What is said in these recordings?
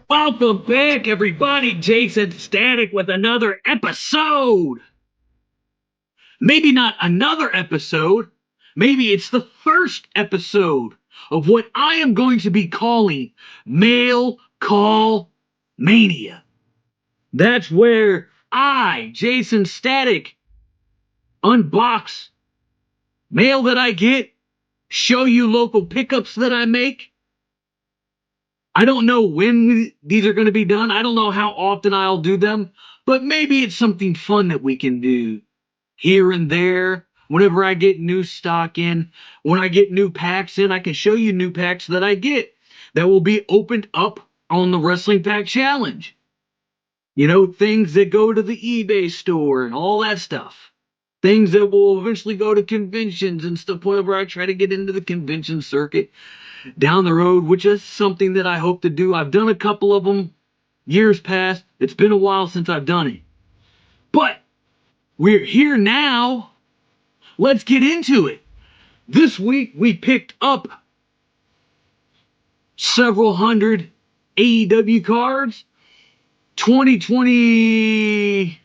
Welcome back, everybody. Jason Static with another episode. Maybe not another episode. Maybe it's the first episode of what I am going to be calling Mail Call Mania. That's where I, Jason Static, unbox mail that I get, show you local pickups that I make. I don't know when these are going to be done. I don't know how often I'll do them, but maybe it's something fun that we can do here and there. Whenever I get new stock in, when I get new packs in, I can show you new packs that I get that will be opened up on the Wrestling Pack Challenge. You know, things that go to the eBay store and all that stuff. Things that will eventually go to conventions and stuff whenever I try to get into the convention circuit down the road, which is something that I hope to do. I've done a couple of them years past. It's been a while since I've done it. But we're here now. Let's get into it. This week we picked up several hundred AEW cards. 2020,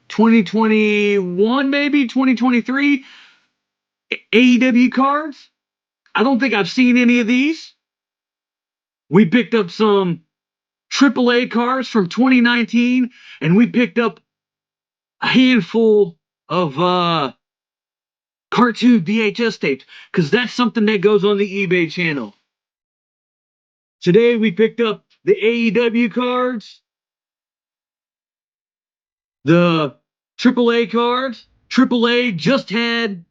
2021, maybe 2023 AEW cards. I don't think I've seen any of these. We picked up some AAA cards from 2019, and we picked up a handful of cartoon VHS tapes, because that's something that goes on the eBay channel. Today we picked up the AEW cards, the AAA cards. AAA just had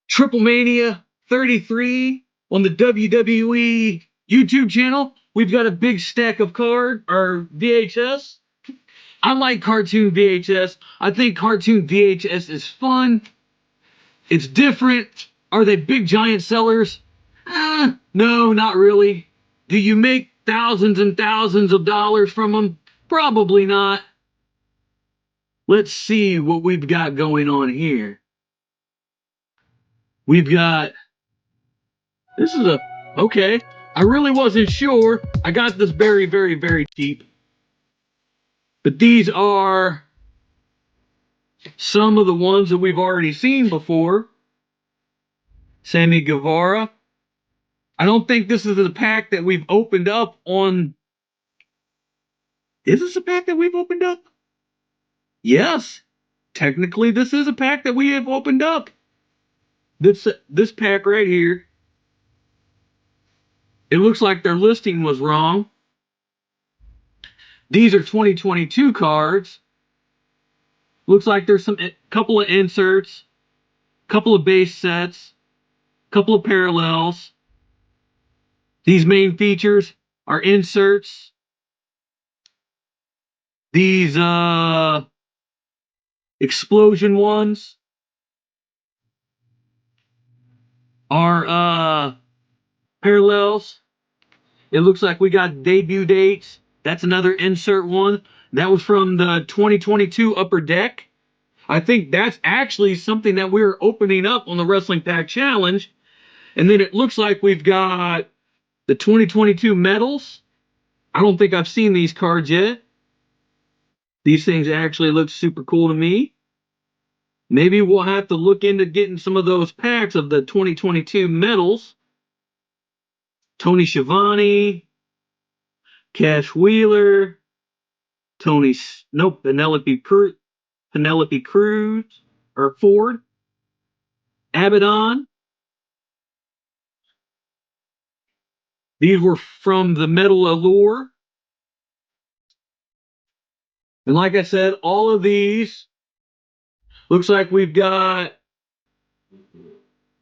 Triple Mania 33 on the WWE YouTube channel. We've got a big stack of VHS. I like cartoon VHS. I think cartoon VHS is fun. It's different. Are they big giant sellers? No, not really. Do you make thousands and thousands of dollars from them? Probably not. Let's see what we've got going on here. We've got... This is a... Okay. I really wasn't sure. I got this very, very, very cheap. But these are some of the ones that we've already seen before. Sammy Guevara. I don't think this is the pack that we've opened up on... Is this a pack that we've opened up? Yes. Technically, this is a pack that we have opened up. This pack right here. It looks like their listing was wrong. These are 2022 cards. Looks like there's a couple of inserts, couple of base sets, couple of parallels. These main features are inserts. These explosion ones are parallels. It looks like we got debut dates. That's another insert one. That was from the 2022 Upper Deck. I think that's actually something that we're opening up on the Wrestling Pack Challenge. And then it looks like we've got the 2022 medals. I don't think I've seen these cards yet. These things actually look super cool to me. Maybe we'll have to look into getting some of those packs of the 2022 medals. Tony Schiavone, Cash Wheeler, Penelope Cruz, or Ford, Abaddon. These were from the Metal Allure. And like I said, all of these, looks like we've got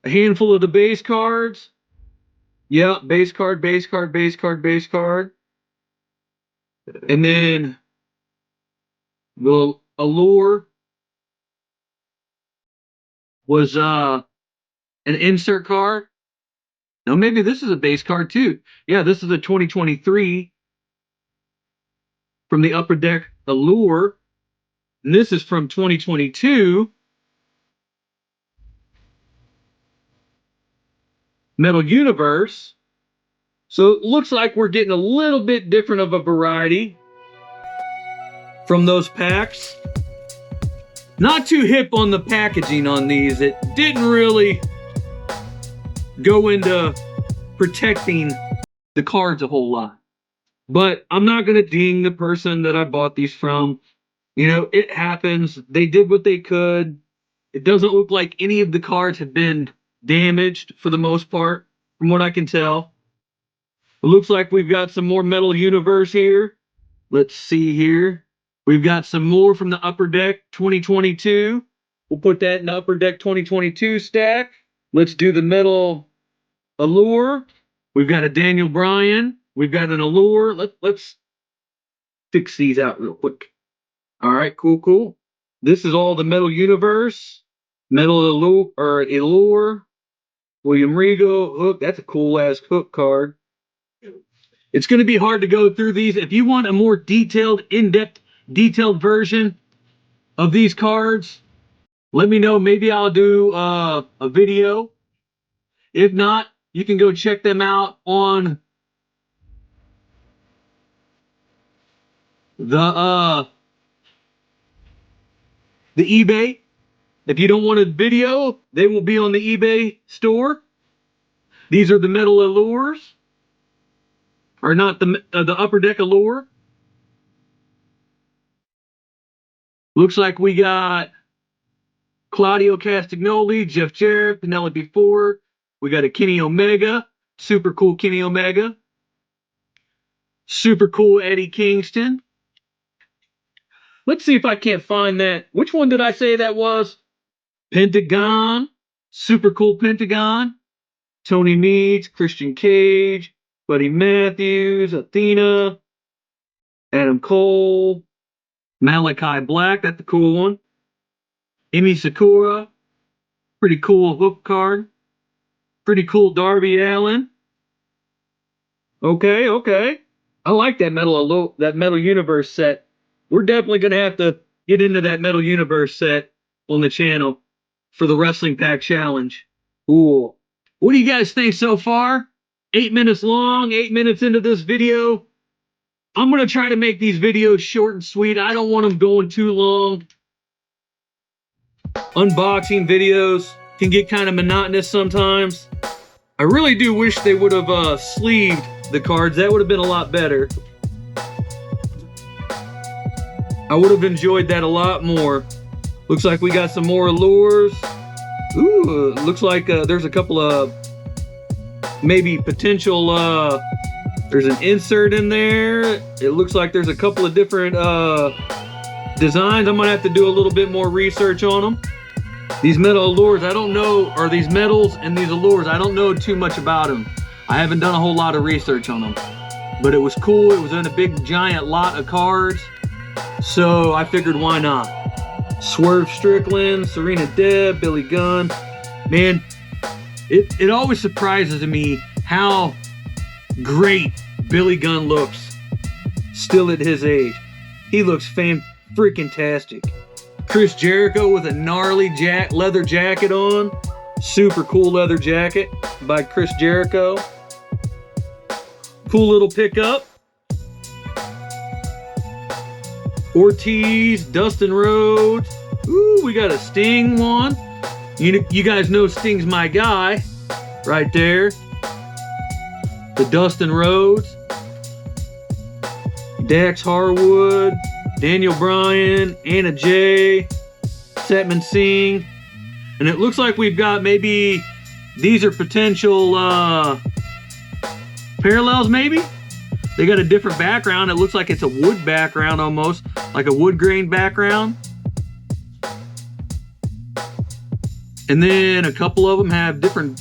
a handful of the base cards. Yeah, base card, base card, base card, base card. And then the Allure was an insert card. No, maybe this is a base card too. Yeah, this is a 2023 from the Upper Deck Allure. And this is from 2022 Metal Universe. So it looks like we're getting a little bit different of a variety from those packs. Not too hip on the packaging on these. It didn't really go into protecting the cards a whole lot. But I'm not going to ding the person that I bought these from. You know, it happens. They did what they could. It doesn't look like any of the cards have been damaged for the most part, from what I can tell. It looks like we've got some more Metal Universe here. Let's see here. We've got some more from the Upper Deck 2022. We'll put that in the Upper Deck 2022 stack. Let's do the Metal Allure. We've got a Daniel Bryan. We've got an Allure. Let's fix these out real quick. All right, cool. This is all the Metal Universe. Metal Allure. William Regal. Hook. That's a cool-ass Hook card. It's going to be hard to go through these. If you want a more detailed, in-depth, detailed version of these cards, let me know. Maybe I'll do a video. If not, you can go check them out on the eBay. If you don't want a video, they will be on the eBay store. These are the Metal Allures. Or not the Upper Deck Allure. Looks like we got Claudio Castagnoli, Jeff Jarrett, Penelope Ford. We got a Kenny Omega. Super cool Kenny Omega. Super cool Eddie Kingston. Let's see if I can't find that. Which one did I say that was? Pentagon. Super cool Pentagon. Tony Meades, Christian Cage, Buddy Matthews, Athena, Adam Cole, Malachi Black, that's a cool one. Emi Sakura, pretty cool Hook card. Pretty cool Darby Allin. Okay. I like that Metal Universe set. We're definitely gonna have to get into that Metal Universe set on the channel for the Wrestling Pack Challenge. Cool. What do you guys think so far? 8 minutes long, 8 minutes into this video. I'm going to try to make these videos short and sweet. I don't want them going too long. Unboxing videos can get kind of monotonous sometimes. I really do wish they would have sleeved the cards. That would have been a lot better. I would have enjoyed that a lot more. Looks like we got some more Allures. Ooh, looks like there's a couple of maybe potential, there's an insert in there. It looks like there's a couple of different designs. I'm going to have to do a little bit more research on them. These Metal Allures, I don't know, or these metals and these Allures, I don't know too much about them. I haven't done a whole lot of research on them. But it was cool. It was in a big giant lot of cards. So I figured, why not? Swerve Strickland, Serena Deeb, Billy Gunn. Man, it always surprises me how great Billy Gunn looks still at his age. He looks freaking-tastic. Chris Jericho with a gnarly leather jacket on. Super cool leather jacket by Chris Jericho. Cool little pickup. Ortiz, Dustin Rhodes. Ooh, we got a Sting one. You guys know Sting's my guy. Right there. The Dustin Rhodes. Dax Harwood. Daniel Bryan. Anna Jay. Satman Singh. And it looks like we've got maybe... These are potential parallels maybe? They got a different background. It looks like it's a wood background almost. Like a wood grain background. And then a couple of them have different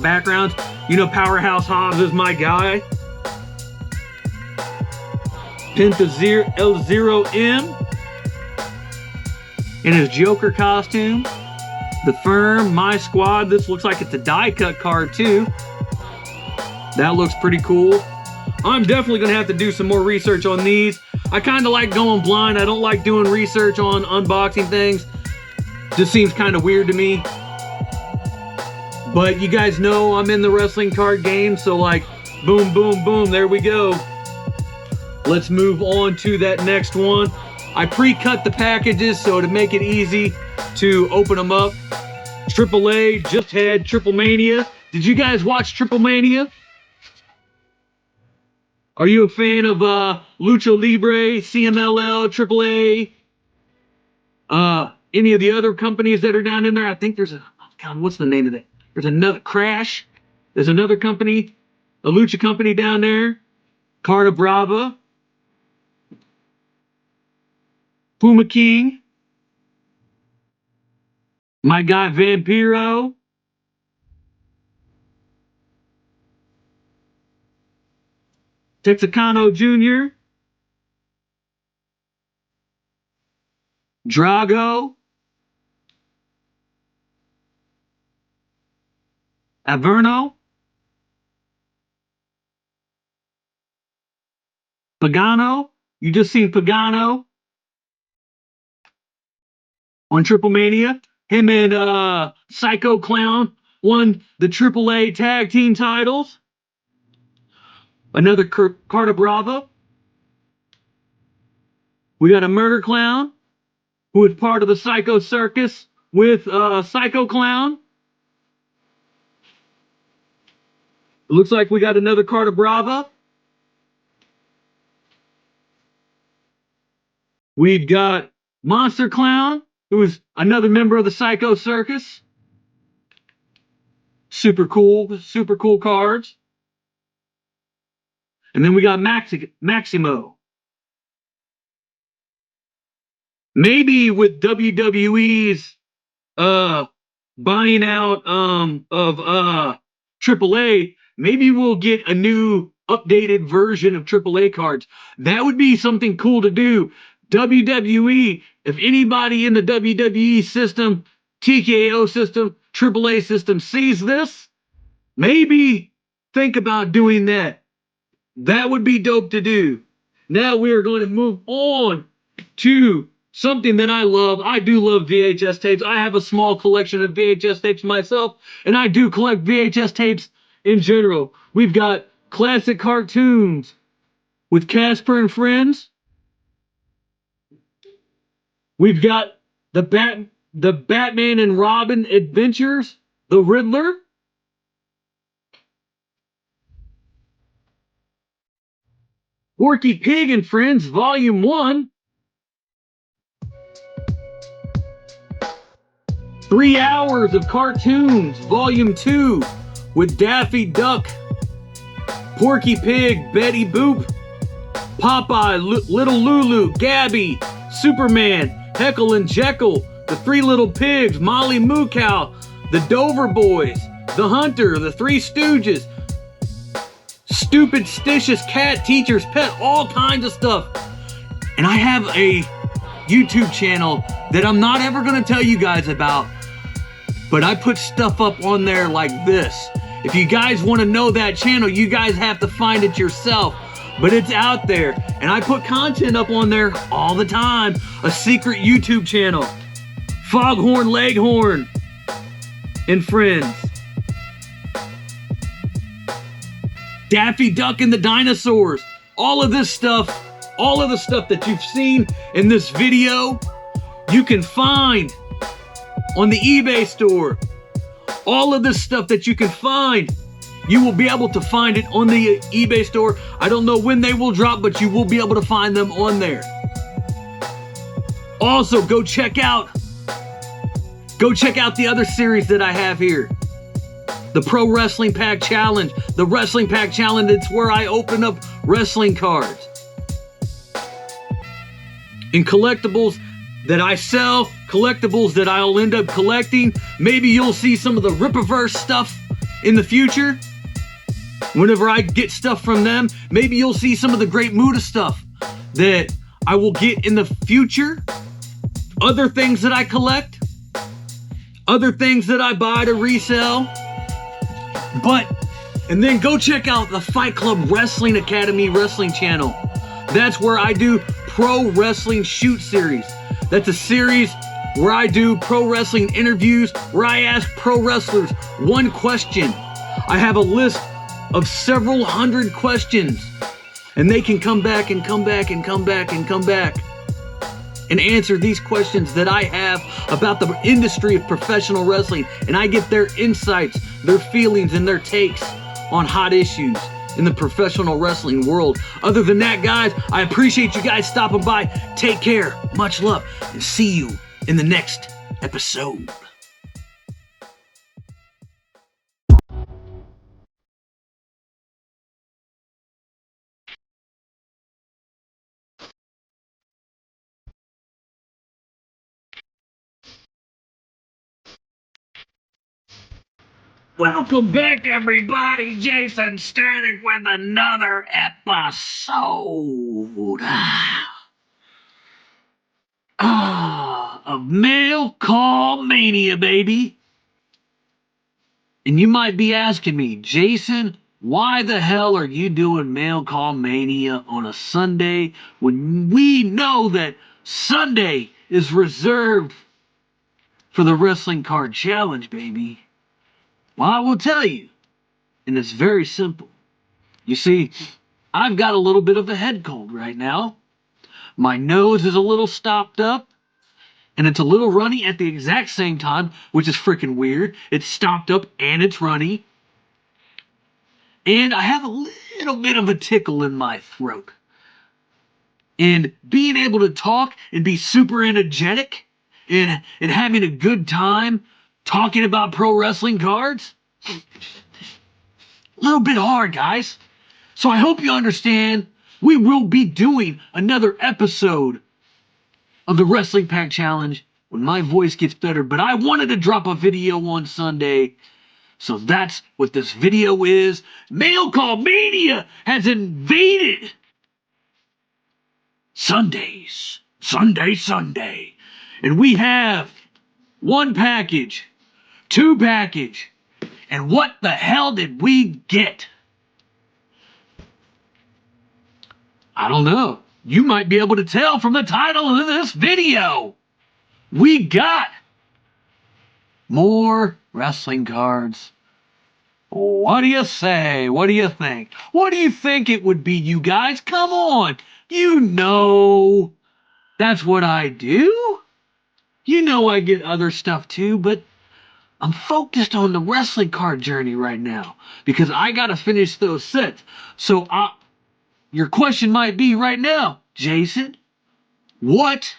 backgrounds. You know, Powerhouse Hobbs is my guy. Penta L0M in his Joker costume. The Firm, My Squad. This looks like it's a die cut card too. That looks pretty cool. I'm definitely going to have to do some more research on these. I kind of like going blind. I don't like doing research on unboxing things. Just seems kind of weird to me. But you guys know I'm in the wrestling card game, so like, boom, boom, boom, there we go. Let's move on to that next one. I pre-cut the packages so to make it easy to open them up. AAA just had Triple Mania. Did you guys watch Triple Mania? Are you a fan of Lucha Libre, CMLL, AAA? Any of the other companies that are down in there? I think there's a, God, what's the name of that? There's another Crash. There's another company, a Lucha company down there. Carta Brava. Puma King. My guy Vampiro. Texicano Jr. Drago. Averno. Pagano. You just seen Pagano on Triple Mania. Him and Psycho Clown won the AAA tag team titles. Another Carta Brava. We got a Murder Clown, who is part of the Psycho Circus with Psycho Clown. It looks like we got another Carta Brava. We've got Monster Clown, who is another member of the Psycho Circus. Super cool cards. And then we got Maximo. Maybe with WWE's buying out of AAA, maybe we'll get a new updated version of AAA cards. That would be something cool to do. WWE, if anybody in the WWE system, TKO system, AAA system sees this, maybe think about doing that. That would be dope to do. Now we are going to move on to something that I love. I do love VHS tapes. I have a small collection of VHS tapes myself, and I do collect VHS tapes in general. We've got classic cartoons with Casper and Friends. We've got the Batman and Robin Adventures, the Riddler. Porky Pig and Friends, Volume 1. 3 hours of cartoons, Volume 2, with Daffy Duck, Porky Pig, Betty Boop, Popeye, Little Lulu, Gabby, Superman, Heckle and Jekyll, the Three Little Pigs, Molly Moo Cow, the Dover Boys, the Hunter, the Three Stooges, Stupid Stitious Cat Teacher's Pet, all kinds of stuff. And I have a YouTube channel that I'm not ever going to tell you guys about, but I put stuff up on there like this. If you guys want to know that channel, you guys have to find it yourself, but it's out there. And I put content up on there all the time. A secret YouTube channel. Foghorn Leghorn and Friends. Daffy Duck and the Dinosaurs. All of this stuff, all of the stuff that you've seen in this video, you can find on the eBay store. All of this stuff that you can find, you will be able to find it on the eBay store. I don't know when they will drop, but you will be able to find them on there. Also, go check out the other series that I have here. The Pro Wrestling Pack Challenge. The Wrestling Pack Challenge, it's where I open up wrestling cards. And collectibles that I sell, collectibles that I'll end up collecting. Maybe you'll see some of the Rippaverse stuff in the future. Whenever I get stuff from them, maybe you'll see some of the Great Muta stuff that I will get in the future. Other things that I collect. Other things that I buy to resell. And then go check out the Fight Club Wrestling Academy Wrestling channel. That's where I do Pro Wrestling Shoot Series. That's a series where I do pro wrestling interviews, where I ask pro wrestlers one question. I have a list of several hundred questions, and they can come back and come back and come back and come back and answer these questions that I have about the industry of professional wrestling, and I get their insights, their feelings, and their takes on hot issues in the professional wrestling world. Other than that, guys, I appreciate you guys stopping by. Take care, much love, and see you in the next episode. Welcome back, everybody. Jason Static with another episode of Mail Call Mania, baby. And you might be asking me, Jason, why the hell are you doing Mail Call Mania on a Sunday when we know that Sunday is reserved for the Wrestling Card Challenge, baby? Well, I will tell you, and it's very simple. You see, I've got a little bit of a head cold right now. My nose is a little stopped up, and it's a little runny at the exact same time, which is freaking weird. It's stopped up and it's runny. And I have a little bit of a tickle in my throat. And being able to talk and be super energetic and having a good time talking about pro wrestling cards, a little bit hard, guys. So I hope you understand we will be doing another episode of the Wrestling Pack Challenge when my voice gets better. But I wanted to drop a video on Sunday, so that's what this video is. Mail Call Mania has invaded Sundays. Sunday. And we have one package, two package, and what the hell did we get? I don't know. You might be able to tell from the title of this video. We got more wrestling cards. What do you say? What do you think? What do you think it would be, you guys? Come on. You know that's what I do. You know I get other stuff too, but I'm focused on the wrestling card journey right now because I got to finish those sets. So your question might be right now, Jason, what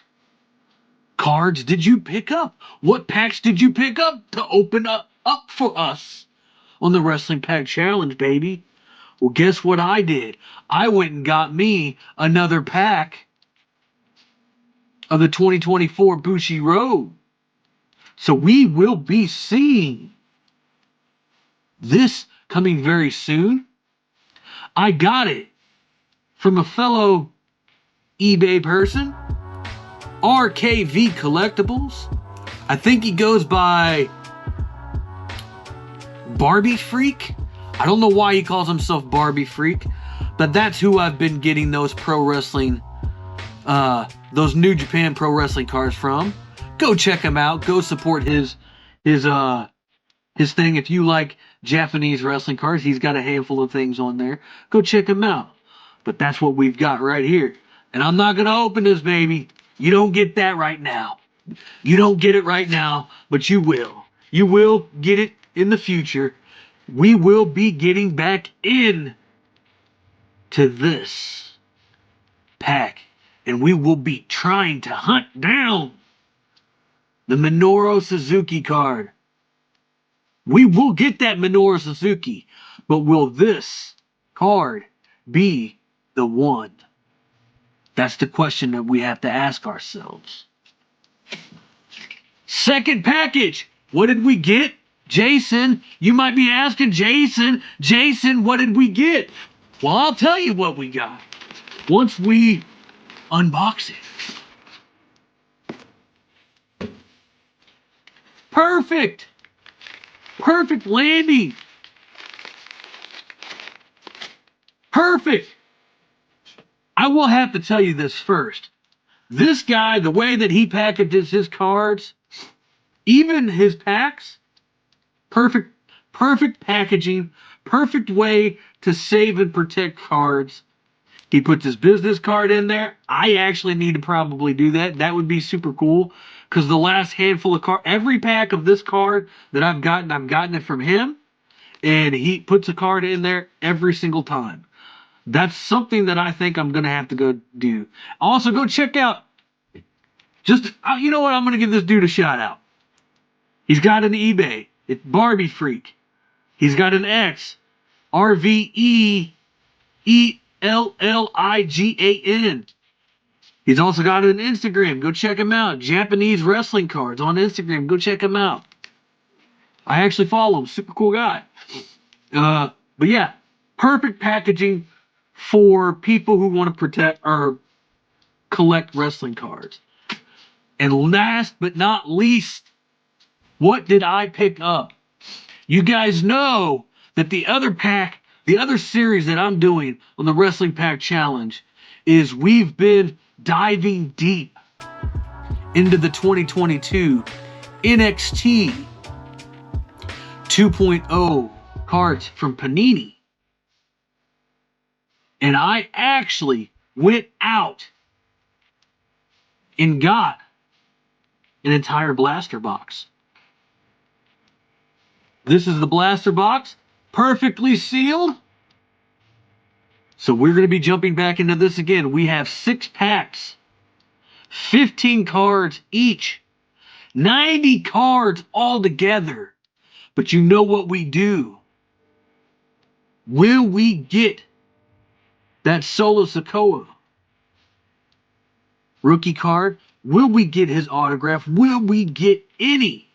cards did you pick up? What packs did you pick up to open up for us on the Wrestling Pack Challenge, baby? Well, guess what I did? I went and got me another pack of the 2024 Bushi Road. So we will be seeing this coming very soon. I got it from a fellow eBay person, RKV Collectibles. I think he goes by Barbie Freak. I don't know why he calls himself Barbie Freak, but that's who I've been getting those pro wrestling, those New Japan Pro Wrestling cards from. Go check him out. Go support his thing. If you like Japanese wrestling cards, he's got a handful of things on there. Go check him out. But that's what we've got right here. And I'm not going to open this, baby. You don't get that right now. You don't get it right now, but you will. You will get it in the future. We will be getting back in to this pack. And we will be trying to hunt down the Minoru Suzuki card. We will get that Minoru Suzuki, but will this card be the one? That's the question that we have to ask ourselves. Second package. What did we get? Jason, you might be asking, Jason, what did we get? Well, I'll tell you what we got once we unbox it. Perfect landing. Perfect. I will have to tell you this first. This guy, the way that he packages his cards, even his packs, perfect, perfect packaging, perfect way to save and protect cards. He puts his business card in there. I actually need to probably do that. That would be super cool because the last handful of cards, every pack of this card that I've gotten it from him, and he puts a card in there every single time. That's something that I think I'm gonna have to go do. Also, go check out. Just you know what? I'm gonna give this dude a shout out. He's got an eBay. It's Barbie Freak. He's got an X. RVEELLIGAN. He's also got an Instagram. Go check him out. Japanese wrestling cards on Instagram. Go check him out. I actually follow him. Super cool guy. But yeah, perfect packaging for people who want to protect or collect wrestling cards. And last but not least, what did I pick up? You guys know that the other series that I'm doing on the Wrestling Pack Challenge is we've been diving deep into the 2022 NXT 2.0 cards from Panini. And I actually went out and got an entire blaster box. This is the blaster box, perfectly sealed. So we're going to be jumping back into this again. We have 6 packs, 15 cards each, 90 cards all together. But you know what we do? Will we get that Solo Sikoa rookie card? Will we get his autograph? Will we get any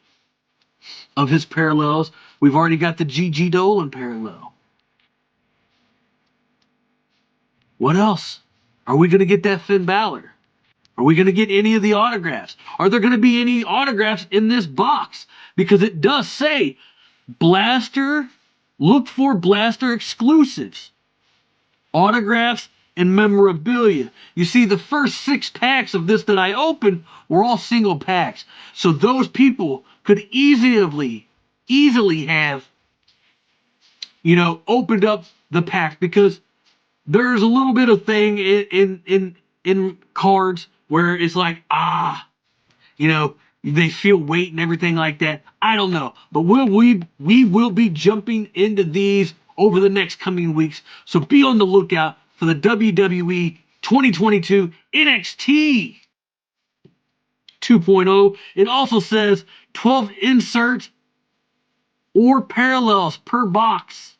of his parallels? We've already got the G.G. Dolan parallel. What else? Are we going to get that Finn Balor? Are we going to get any of the autographs? Are there going to be any autographs in this box? Because it does say Blaster, look for Blaster exclusives, autographs, and memorabilia. You see, the first 6 packs of this that I opened were all single packs. So those people could easily have, opened up the pack because there's a little bit of thing in cards where it's like, they feel weight and everything like that. I don't know, but we will be jumping into these over the next coming weeks. So be on the lookout for the WWE 2022 NXT 2.0. It also says 12 inserts or parallels per box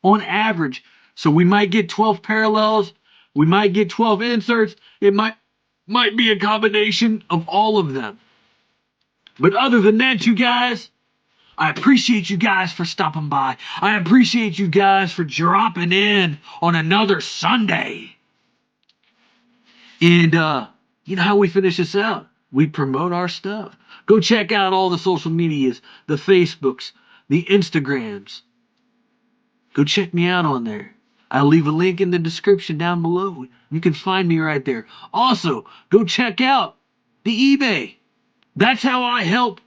on average. So we might get 12 parallels, we might get 12 inserts. It might be a combination of all of them. But other than that, you guys, I appreciate you guys for stopping by. I appreciate you guys for dropping in on another Sunday. And you know how we finish this out? We promote our stuff. Go check out all the social medias, the Facebooks, the Instagrams. Go check me out on there. I'll leave a link in the description down below. You can find me right there. Also, go check out the eBay. That's how I help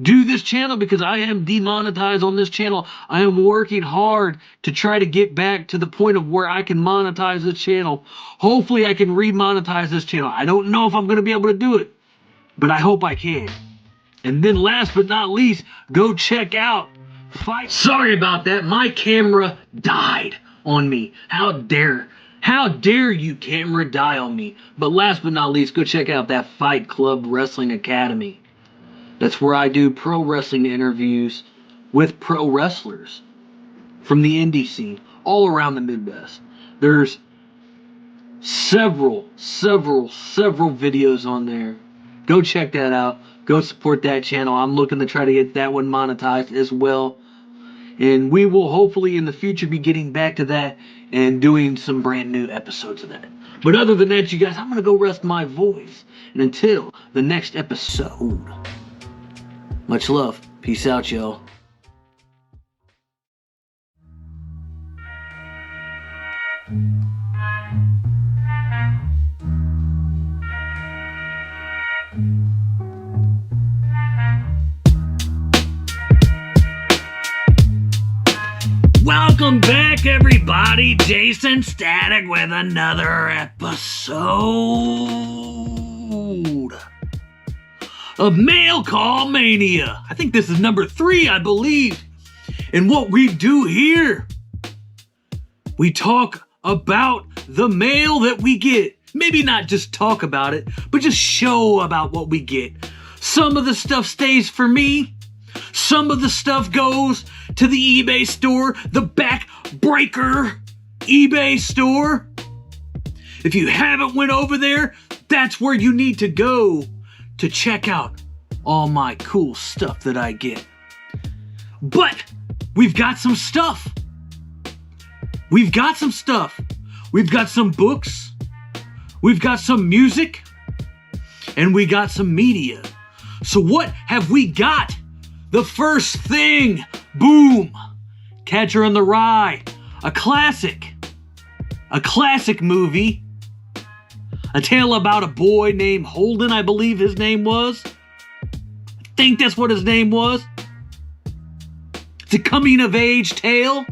do this channel, because I am demonetized on this channel. I am working hard to try to get back to the point of where I can monetize this channel. Hopefully I can remonetize this channel. I don't know if I'm going to be able to do it, but I hope I can. And then last but not least, go check out Fight. Sorry about that. My camera died on me. How dare you, camera, die on me. But last but not least, go check out that Fight Club Wrestling Academy. That's where I do pro wrestling interviews with pro wrestlers from the indie scene all around the Midwest. There's several videos on there. Go check that out. Go support that channel. I'm looking to try to get that one monetized as well. And we will hopefully in the future be getting back to that and doing some brand new episodes of that. But other than that, you guys, I'm going to go rest my voice. And until the next episode, much love. Peace out, y'all. Welcome back, everybody. Jason Static with another episode of Mail Call Mania. I think this is number 3, I believe. And what we do here, we talk about the mail that we get. Maybe not just talk about it, but just show about what we get. Some of the stuff stays for me. Some of the stuff goes to the eBay store, the Backbreaker eBay store. If you haven't went over there, that's where you need to go to check out all my cool stuff that I get. But we've got some stuff. We've got some stuff. We've got some books. We've got some music. And we got some media. So what have we got? The first thing, boom, Catcher in the Rye, a classic movie, a tale about a boy named Holden, I believe his name was. I think that's what his name was. It's a coming-of-age tale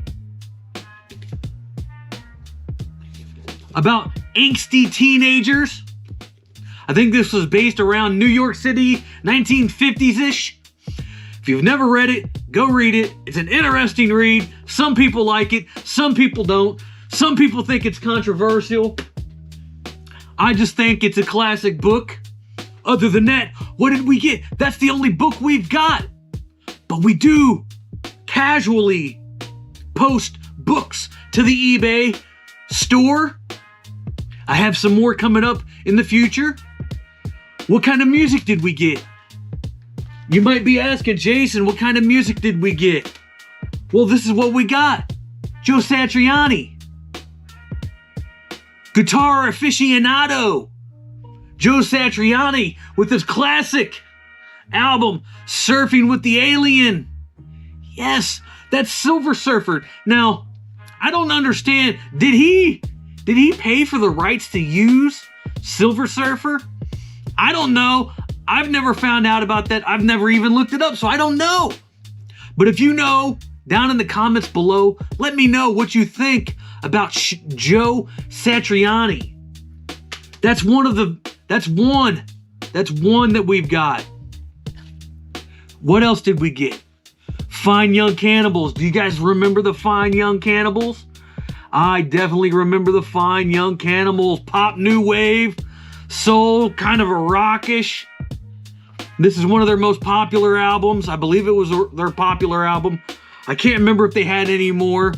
about angsty teenagers. I think this was based around New York City, 1950s-ish. If you've never read it, go read it. It's an interesting read. Some people like it, some people don't. Some people think it's controversial. I just think it's a classic book. Other than that, what did we get? That's the only book we've got. But we do casually post books to the eBay store. I have some more coming up in the future. What kind of music did we get? You might be asking, Jason, what kind of music did we get? Well, this is what we got. Joe Satriani. Guitar aficionado. Joe Satriani with his classic album, Surfing with the Alien. Yes, that's Silver Surfer. Now, I don't understand. Did he pay for the rights to use Silver Surfer? I don't know. I've never found out about that. I've never even looked it up, so I don't know. But if you know, down in the comments below, let me know what you think about Joe Satriani. That's one that we've got. What else did we get? Fine Young Cannibals. Do you guys remember the Fine Young Cannibals? I definitely remember the Fine Young Cannibals. Pop new wave, soul, kind of a rockish. This is one of their most popular albums. I believe it was their popular album. I can't remember if they had any more.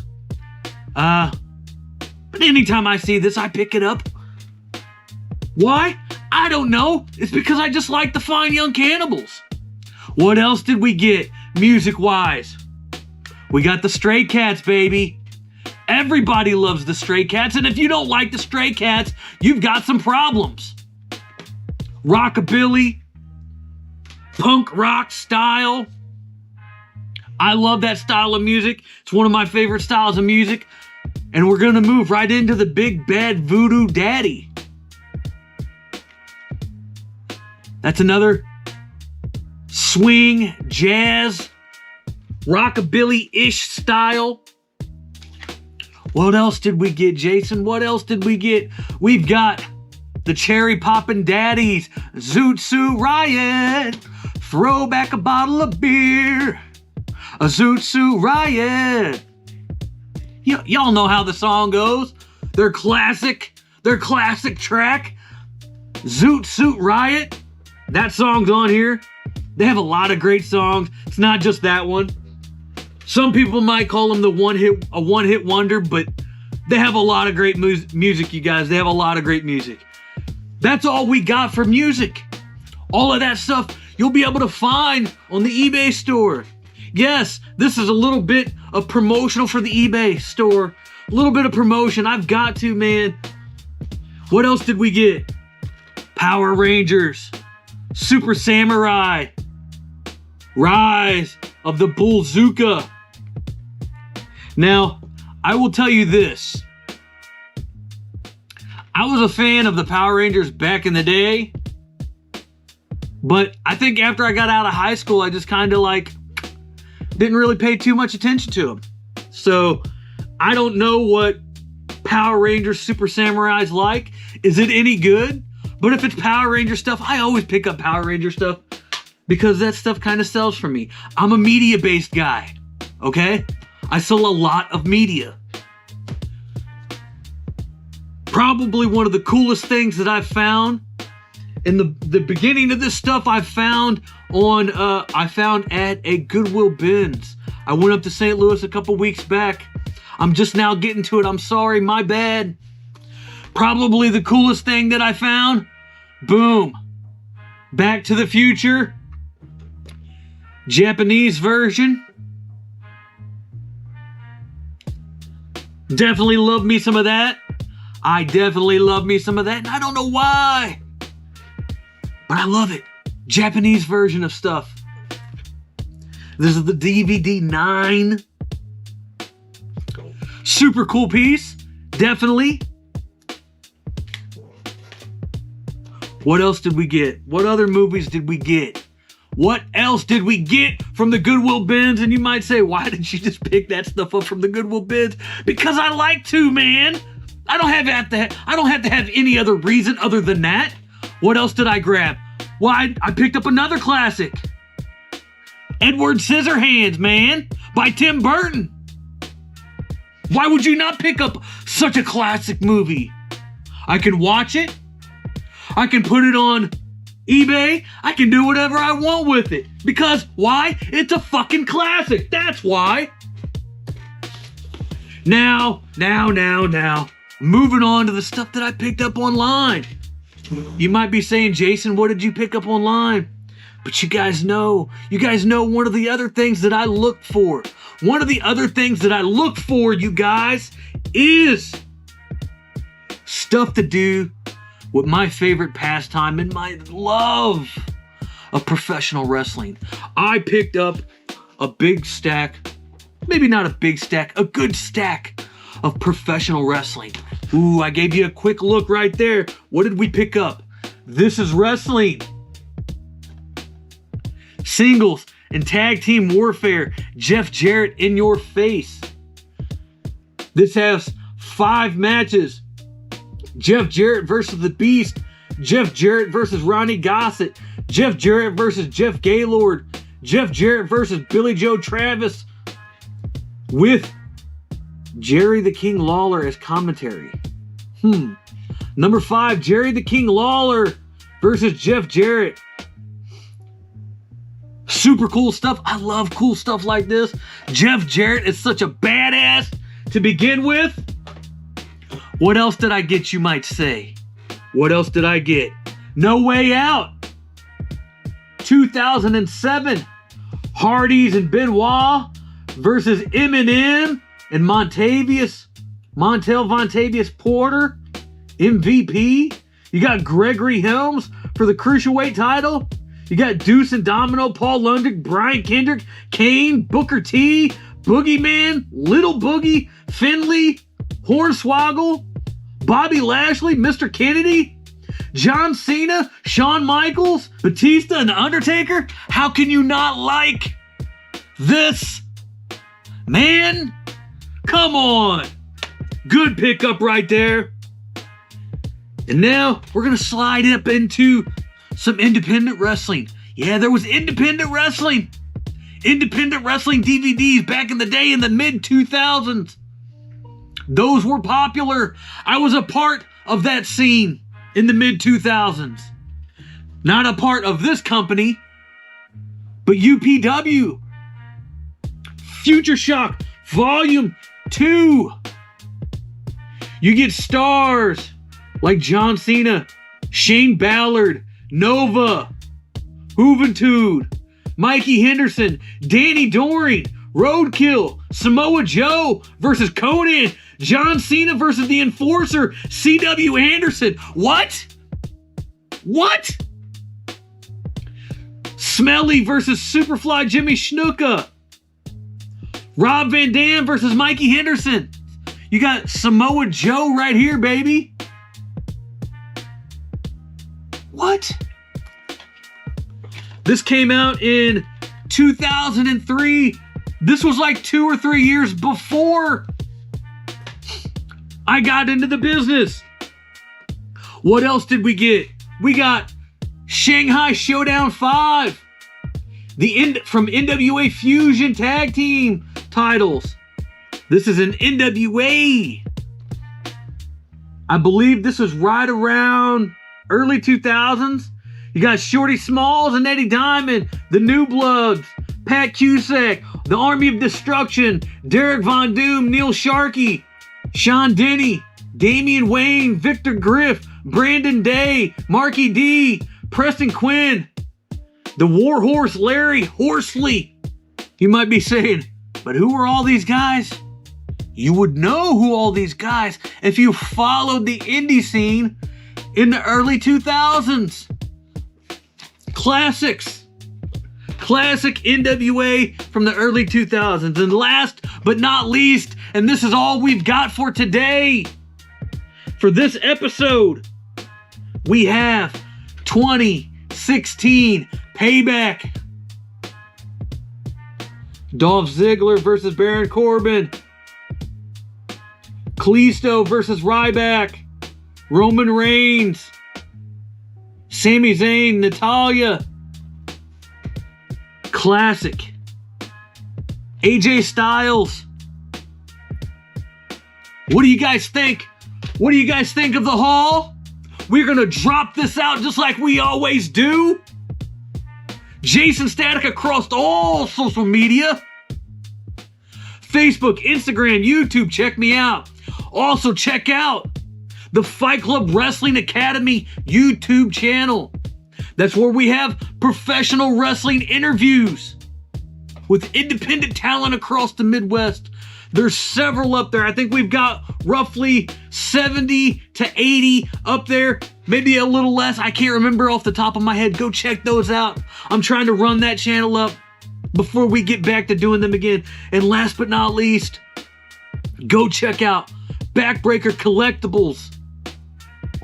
But anytime I see this, I pick it up. Why? I don't know. It's because I just like the Fine Young Cannibals. What else did we get, music-wise? We got the Stray Cats, baby. Everybody loves the Stray Cats, and if you don't like the Stray Cats, you've got some problems. Rockabilly. Punk rock style. I love that style of music. It's one of my favorite styles of music. And we're going to move right into the Big Bad Voodoo Daddy. That's another swing, jazz, rockabilly-ish style. What else did we get, Jason? What else did we get? We've got the Cherry Poppin' Daddies, Zoot Suit Riot. Throw back a bottle of beer, a Zoot Suit Riot. Y'all know how the song goes. Their classic track, Zoot Suit Riot. That song's on here. They have a lot of great songs. It's not just that one. Some people might call them a one-hit wonder, but they have a lot of great music, you guys. They have a lot of great music. That's all we got for music. All of that stuff you'll be able to find on the eBay store. Yes, this is a little bit of promotional for the eBay store. A little bit of promotion. I've got to, man. What else did we get? Power Rangers. Super Samurai. Rise of the Bullzooka. Now, I will tell you this. I was a fan of the Power Rangers back in the day. But I think after I got out of high school, I just kind of didn't really pay too much attention to them. So I don't know what Power Rangers Super Samurai's like. Is it any good? But if it's Power Ranger stuff, I always pick up Power Ranger stuff because that stuff kind of sells for me. I'm a media-based guy, okay? I sell a lot of media. Probably one of the coolest things that I've found in the beginning of this stuff I found at a Goodwill bins. I went up to St. Louis a couple weeks back. I'm just now getting to it. I'm sorry, my bad. Probably the coolest thing that I found. Boom. Back to the Future. Japanese version. Definitely love me some of that. I definitely love me some of that. And I don't know why. But I love it. Japanese version of stuff. This is the DVD 9. Super cool piece. Definitely. What else did we get? What other movies did we get? What else did we get from the Goodwill bins? And you might say, why did you just pick that stuff up from the Goodwill bins? Because I like to, man. I don't have to have any other reason other than that. What else did I grab? Well, I picked up another classic. Edward Scissorhands, man, by Tim Burton. Why would you not pick up such a classic movie? I can watch it. I can put it on eBay. I can do whatever I want with it. Because, why? It's a fucking classic. That's why. Now. Moving on to the stuff that I picked up online. You might be saying, Jason, what did you pick up online? But you guys know one of the other things that I look for. One of the other things that I look for, you guys, is stuff to do with my favorite pastime and my love of professional wrestling. I picked up a big stack, maybe not a big stack, a good stack of professional wrestling. Ooh, I gave you a quick look right there. What did we pick up? This is wrestling. Singles and tag team warfare. Jeff Jarrett in your face. This has 5 matches. Jeff Jarrett versus The Beast. Jeff Jarrett versus Ronnie Gossett. Jeff Jarrett versus Jeff Gaylord. Jeff Jarrett versus Billy Joe Travis. With Jerry the King Lawler as commentary. Number 5, Jerry the King Lawler versus Jeff Jarrett. Super cool stuff. I love cool stuff like this. Jeff Jarrett is such a badass to begin with. What else did I get, you might say? What else did I get? No Way Out. 2007. Hardys and Benoit versus Eminem and Montel Vontavious Porter. MVP. You got Gregory Helms for the Cruiserweight title. You got Deuce and Domino, Paul Lundgren, Brian Kendrick, Kane, Booker T, Boogeyman, Little Boogie, Finley, Hornswoggle, Bobby Lashley, Mr. Kennedy, John Cena, Shawn Michaels, Batista, and The Undertaker. How can you not like this? Man, come on. Good pickup right there. And now we're going to slide up into some independent wrestling. Yeah, there was independent wrestling. Independent wrestling DVDs back in the day in the mid-2000s. Those were popular. I was a part of that scene in the mid-2000s. Not a part of this company, but UPW. Future Shock Volume 2. You get stars like John Cena, Shane Ballard, Nova, Juventud, Mikey Henderson, Danny Doring, Roadkill, Samoa Joe versus Conan, John Cena versus the Enforcer, C.W. Anderson. What? Smelly versus Superfly Jimmy Snuka. Rob Van Dam versus Mikey Henderson. You got Samoa Joe right here, baby. What? This came out in 2003. This was like 2 or 3 years before I got into the business. What else did we get? We got Shanghai Showdown 5. From NWA Fusion Tag Team titles. This is an NWA. I believe this was right around early 2000s. You got Shorty Smalls and Eddie Diamond, the New Bloods, Pat Cusack, the Army of Destruction, Derek Von Doom, Neil Sharkey, Sean Denny, Damian Wayne, Victor Griff, Brandon Day, Marky D, Preston Quinn, the Warhorse Larry Horsley. You might be saying, but who are all these guys? You would know who all these guys if you followed the indie scene in the early 2000s. Classics. Classic NWA from the early 2000s. And last but not least, and this is all we've got for today, for this episode, we have 2016 Payback. Dolph Ziggler versus Baron Corbin. Kalisto versus Ryback. Roman Reigns. Sami Zayn, Natalya. Classic. AJ Styles. What do you guys think? What do you guys think of the haul? We're gonna drop this out just like we always do. Jason Static across all social media. Facebook, Instagram, YouTube, check me out. Also check out the Fight Club Wrestling Academy YouTube channel. That's where we have professional wrestling interviews with independent talent across the Midwest. There's several up there. I think we've got roughly 70 to 80 up there. Maybe a little less. I can't remember off the top of my head. Go check those out. I'm trying to run that channel up before we get back to doing them again. And last but not least, go check out Backbreaker Collectibles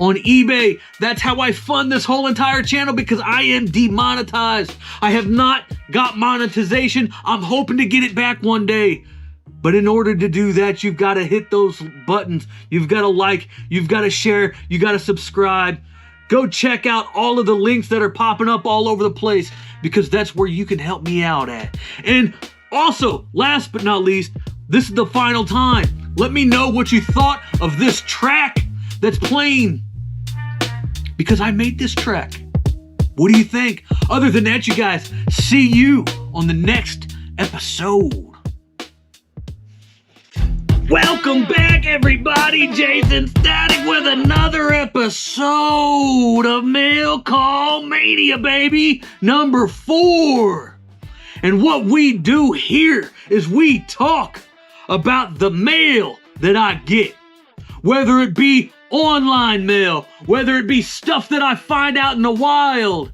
on eBay. That's how I fund this whole entire channel, because I am demonetized. I have not got monetization. I'm hoping to get it back one day. But in order to do that, you've got to hit those buttons. You've got to like, you've got to share, you got to subscribe. Go check out all of the links that are popping up all over the place, because that's where you can help me out at. And also, last but not least, this is the final time. Let me know what you thought of this track that's playing, because I made this track. What do you think? Other than that, you guys, see you on the next episode. Welcome back, everybody. Jason Static with another episode of Mail Call Mania, baby. Number 4. And what we do here is we talk about the mail that I get. Whether it be online mail, whether it be stuff that I find out in the wild,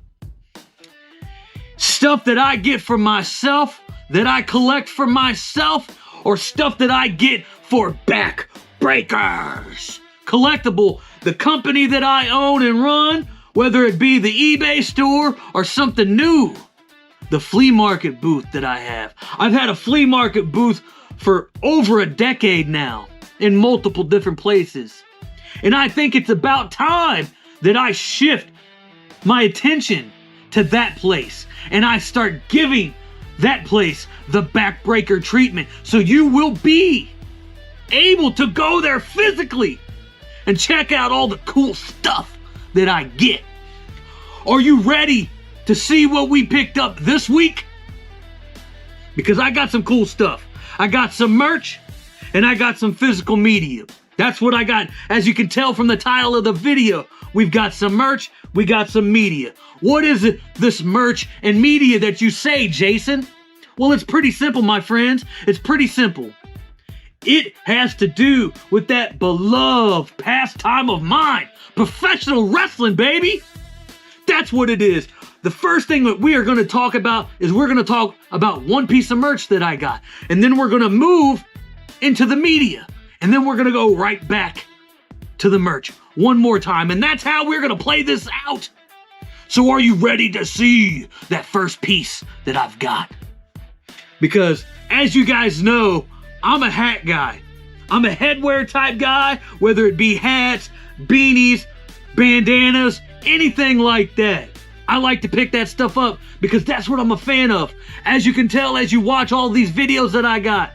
stuff that I get for myself, that I collect for myself, or stuff that I get for Backbreakers Collectible, the company that I own and run, whether it be the eBay store or something new, the flea market booth that I have. I've had a flea market booth for over a decade now in multiple different places. And I think it's about time that I shift my attention to that place and I start giving that place the backbreaker treatment, so you will be able to go there physically and check out all the cool stuff that I get. Are you ready to see what we picked up this week? Because I got some cool stuff. I got some merch and I got some physical media. That's what I got. As you can tell from the title of the video, we've got some merch, we got some media. What is it, this merch and media that you say, Jason? Well, it's pretty simple, my friends. It's pretty simple. It has to do with that beloved pastime of mine, professional wrestling, baby. That's what it is. The first thing that we are going to talk about is we're going to talk about one piece of merch that I got. And then we're going to move into the media. And then we're going to go right back to the merch one more time. And that's how we're going to play this out. So are you ready to see that first piece that I've got? Because as you guys know, I'm a hat guy. I'm a headwear type guy, whether it be hats, beanies, bandanas, anything like that. I like to pick that stuff up because that's what I'm a fan of. As you can tell as you watch all these videos that I got,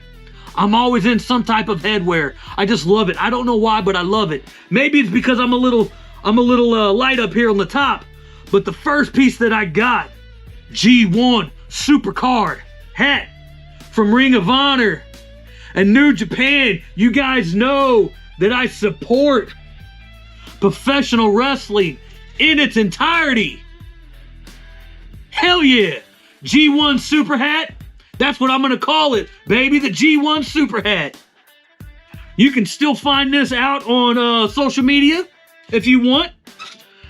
I'm always in some type of headwear. I just love it. I don't know why, but I love it. Maybe it's because I'm a little light up here on the top. But the first piece that I got, G1 Supercard hat from Ring of Honor and New Japan. You guys know that I support professional wrestling in its entirety. Hell yeah. G1 Super Hat. That's what I'm going to call it, baby. The G1 Super Hat. You can still find this out on social media if you want.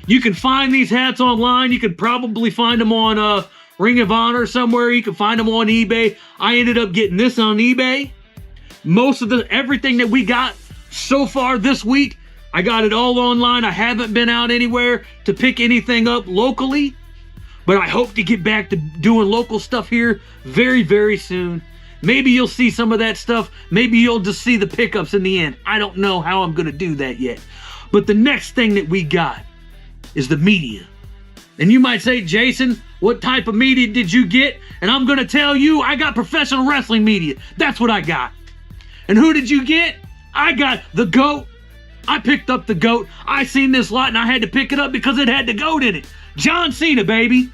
You can find these hats online. You can probably find them on Ring of Honor somewhere. You can find them on eBay. I ended up getting this on eBay. Most of everything that we got so far this week, I got it all online. I haven't been out anywhere to pick anything up locally, but I hope to get back to doing local stuff here very, very soon. Maybe you'll see some of that stuff. Maybe you'll just see the pickups in the end. I don't know how I'm going to do that yet. But the next thing that we got is the media. And you might say, Jason, what type of media did you get? And I'm going to tell you, I got professional wrestling media. That's what I got. And who did you get? I got the GOAT. I picked up the GOAT. I seen this lot and I had to pick it up because it had the GOAT in it. John Cena, baby.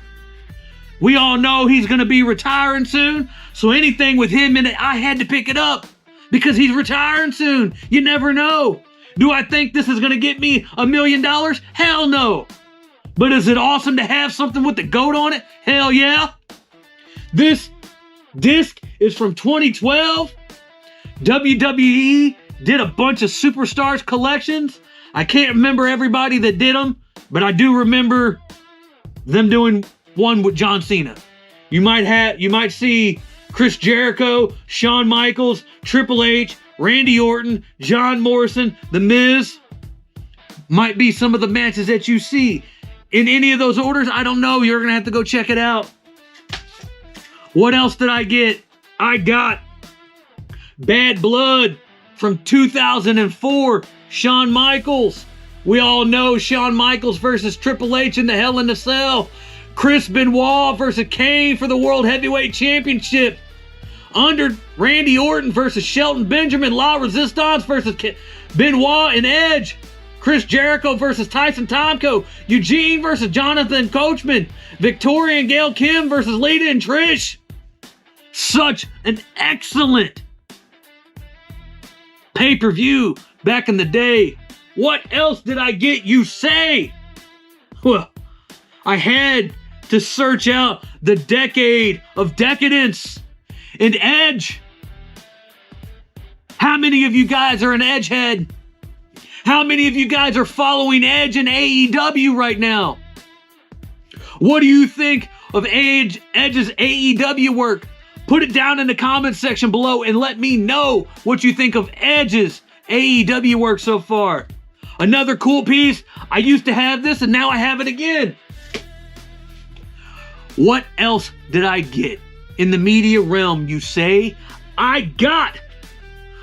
We all know he's going to be retiring soon. So anything with him in it, I had to pick it up because he's retiring soon. You never know. Do I think this is going to get me $1 million? Hell no. But is it awesome to have something with the GOAT on it? Hell yeah. This disc is from 2012. WWE did a bunch of Superstars collections. I can't remember everybody that did them, but I do remember them doing one with John Cena. You might see Chris Jericho, Shawn Michaels, Triple H, Randy Orton, John Morrison, The Miz. Might be some of the matches that you see. In any of those orders, I don't know. You're going to have to go check it out. What else did I get? I got Bad Blood from 2004. Shawn Michaels. We all know Shawn Michaels versus Triple H in the Hell in a Cell. Chris Benoit versus Kane for the World Heavyweight Championship. Under Randy Orton versus Shelton Benjamin. La Resistance versus Benoit and Edge. Chris Jericho versus Tyson Tomko. Eugene versus Jonathan Coachman. Victoria and Gail Kim versus Lita and Trish. Such an excellent pay-per-view back in the day. What else did I get, you say? Well, I had to search out the Decade of Decadence and Edge. How many of you guys are an Edge head? How many of you guys are following Edge and AEW right now? What do you think of Edge's AEW work? Put it down in the comments section below and let me know what you think of Edge's AEW work so far. Another cool piece. I used to have this and now I have it again. What else did I get in the media realm, you say? I got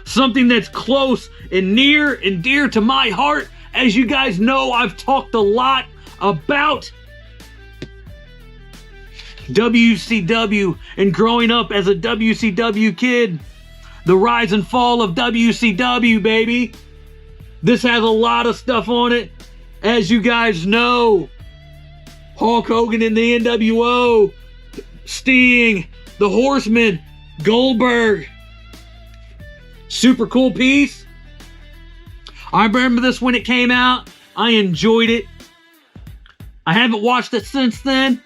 something that's close and near and dear to my heart. As you guys know, I've talked a lot about WCW and growing up as a WCW kid. The rise and fall of WCW, baby. This has a lot of stuff on it. As you guys know, Hulk Hogan in the NWO, Sting, the Horseman, Goldberg. Super cool piece. I remember this when it came out. I enjoyed it. I haven't watched it since then.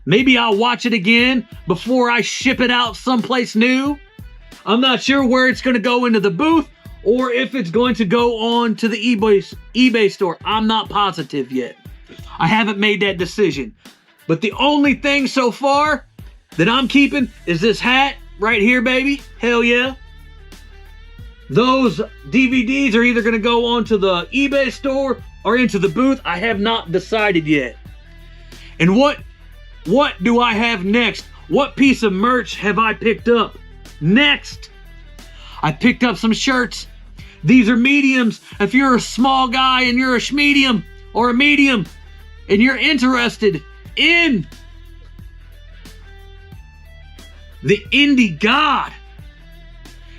Maybe I'll watch it again before I ship it out someplace new. I'm not sure where it's going to go into the booth or if it's going to go on to the eBay store. I'm not positive yet. I haven't made that decision. But the only thing so far that I'm keeping is this hat right here, baby. Hell yeah. Those DVDs are either going to go onto the eBay store or into the booth. I have not decided yet. And what do I have next? What piece of merch have I picked up next? I picked up some shirts These are mediums. If you're a small guy and you're a schmedium or a medium and you're interested in the indie god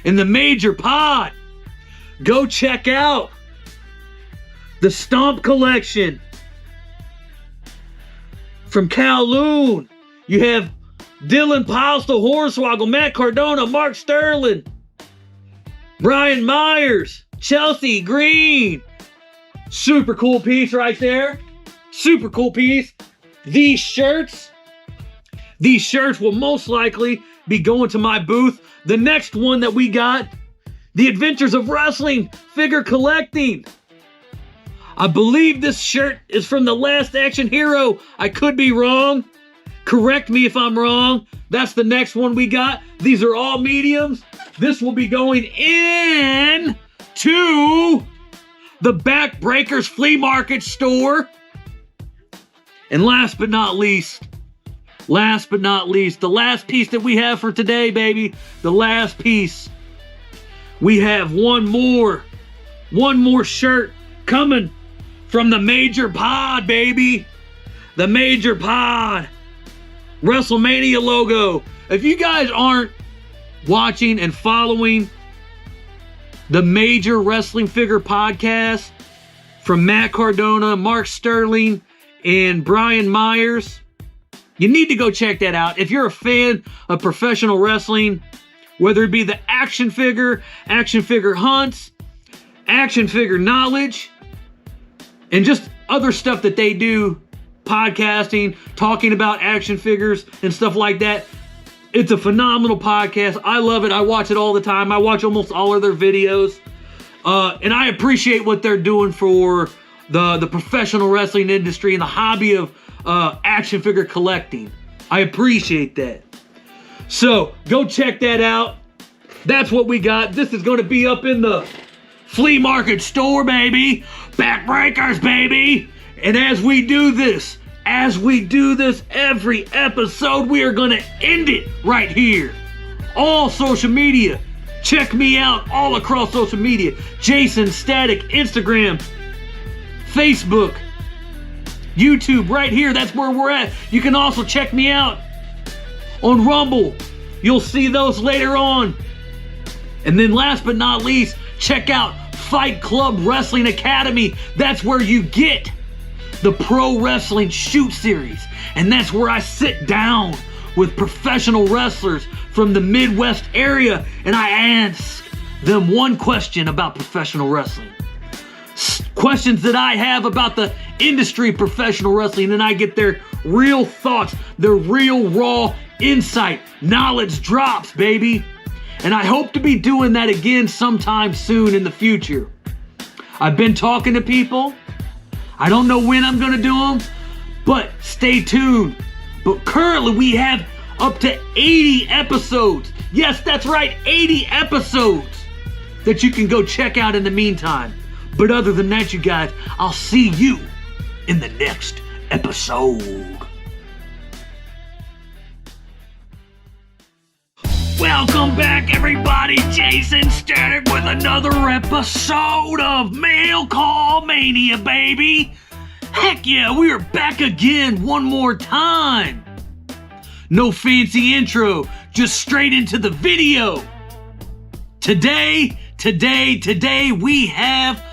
and the major pod, go check out the Stomp collection from Kowloon. You have Dylan Postel, Hornswoggle, Matt Cardona, Mark Sterling, Brian Myers, Chelsea Green. Super cool piece right there. Super cool piece. These shirts will most likely be going to my booth. The next one that we got, The Adventures of Wrestling Figure Collecting. I believe this shirt is from The Last Action Hero. I could be wrong. Correct me if I'm wrong. That's the next one we got. These are all mediums. This will be going in to the Backbreakers Flea Market store. And last but not least, the last piece that we have for today, baby. The last piece. We have one more shirt coming from the Major Pod, baby. The Major Pod WrestleMania logo. If you guys aren't watching and following the Major Wrestling Figure Podcast from Matt Cardona, Mark Sterling, and Brian Myers, you need to go check that out. If you're a fan of professional wrestling, whether it be the action figure hunts, action figure knowledge, and just other stuff that they do, podcasting, talking about action figures and stuff like that. It's a phenomenal podcast. I love it. I watch it all the time. I watch almost all of their videos. And I appreciate what they're doing for the professional wrestling industry and the hobby of action figure collecting. I appreciate that. So go check that out. That's what we got. This is going to be up in the flea market store, baby. Backbreakers, baby. And as we do this every episode, we are going to end it right here. All social media. Check me out all across social media. Jason Static, Instagram, Facebook, YouTube, right here. That's where we're at. You can also check me out on Rumble. You'll see those later on. And then last but not least, check out Fight Club Wrestling Academy. That's where you get the Pro Wrestling Shoot Series. And that's where I sit down with professional wrestlers from the Midwest area and I ask them one question about professional wrestling. Questions that I have about the industry of professional wrestling, and I get their real thoughts, their real raw insight. Knowledge drops, baby. And I hope to be doing that again sometime soon in the future. I've been talking to people. I don't know when I'm going to do them, but stay tuned. But currently we have up to 80 episodes. Yes, that's right, 80 episodes that you can go check out in the meantime. But other than that, you guys, I'll see you in the next episode. Welcome back, everybody. Jason Static with another episode of Mail Call Mania, baby. Heck yeah, we are back again one more time. No fancy intro, just straight into the video. Today, we have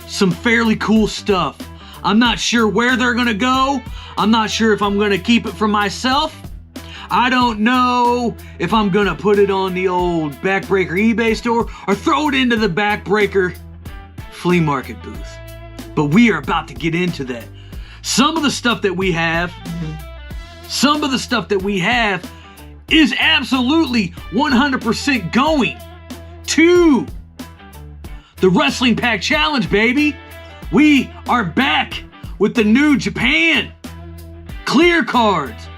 some fairly cool stuff. I'm not sure where they're gonna go. I'm not sure if I'm gonna keep it for myself. I don't know if I'm gonna put it on the old Backbreaker eBay store or throw it into the Backbreaker flea market booth. But we are about to get into that. Some of the stuff that we have is absolutely 100% going to the Wrestling Pack Challenge, baby. We are back with the New Japan clear cards.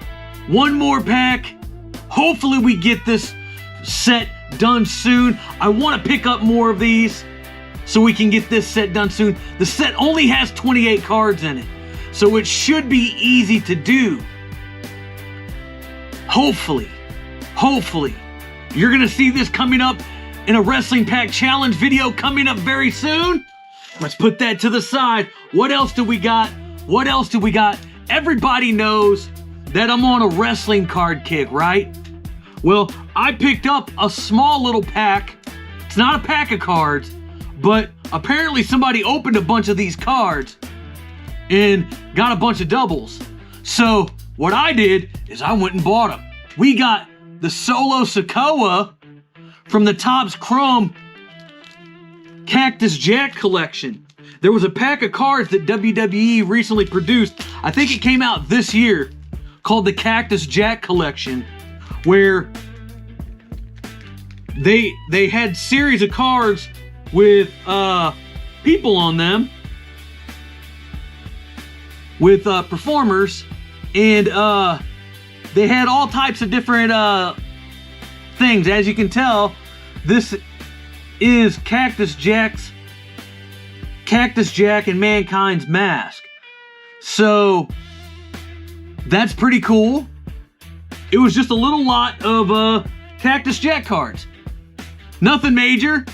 One more pack. Hopefully we get this set done soon. I want to pick up more of these so we can get this set done soon. The set only has 28 cards in it, so it should be easy to do. Hopefully. You're going to see this coming up in a wrestling pack challenge video coming up very soon. Let's put that to the side. What else do we got? What else do we got? Everybody knows that I'm on a wrestling card kick, right? Well, I picked up a small little pack. It's not a pack of cards, but apparently somebody opened a bunch of these cards and got a bunch of doubles. So what I did is I went and bought them. We got the Solo Sikoa from the Topps Chrome Cactus Jack collection. There was a pack of cards that WWE recently produced. I think it came out this year, called the Cactus Jack collection, where they had series of cards with people on them, with performers, and they had all types of different things. As you can tell, this is Cactus Jack and Mankind's mask. So that's pretty cool. It was just a little lot of Cactus Jack cards. Nothing major,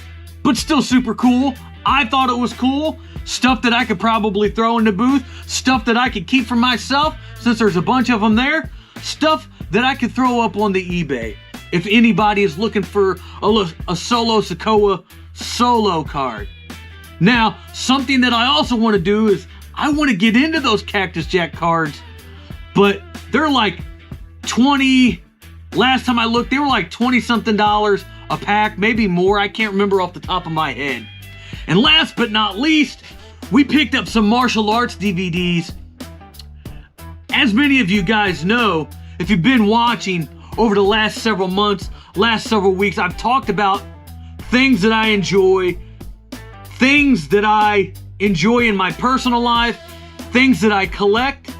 but still super cool. I thought it was cool. Stuff that I could probably throw in the booth. Stuff that I could keep for myself, since there's a bunch of them there. Stuff that I could throw up on the eBay if anybody is looking for a Solo Sikoa solo card. Now, something that I also want to do is I want to get into those Cactus Jack cards, but they're like 20, last time I looked, they were like 20 something dollars a pack, maybe more. I can't remember off the top of my head. And last but not least, we picked up some martial arts DVDs. As many of you guys know, if you've been watching over the last several months, last several weeks, I've talked about things that I enjoy, things that I enjoy in my personal life, things that I collect,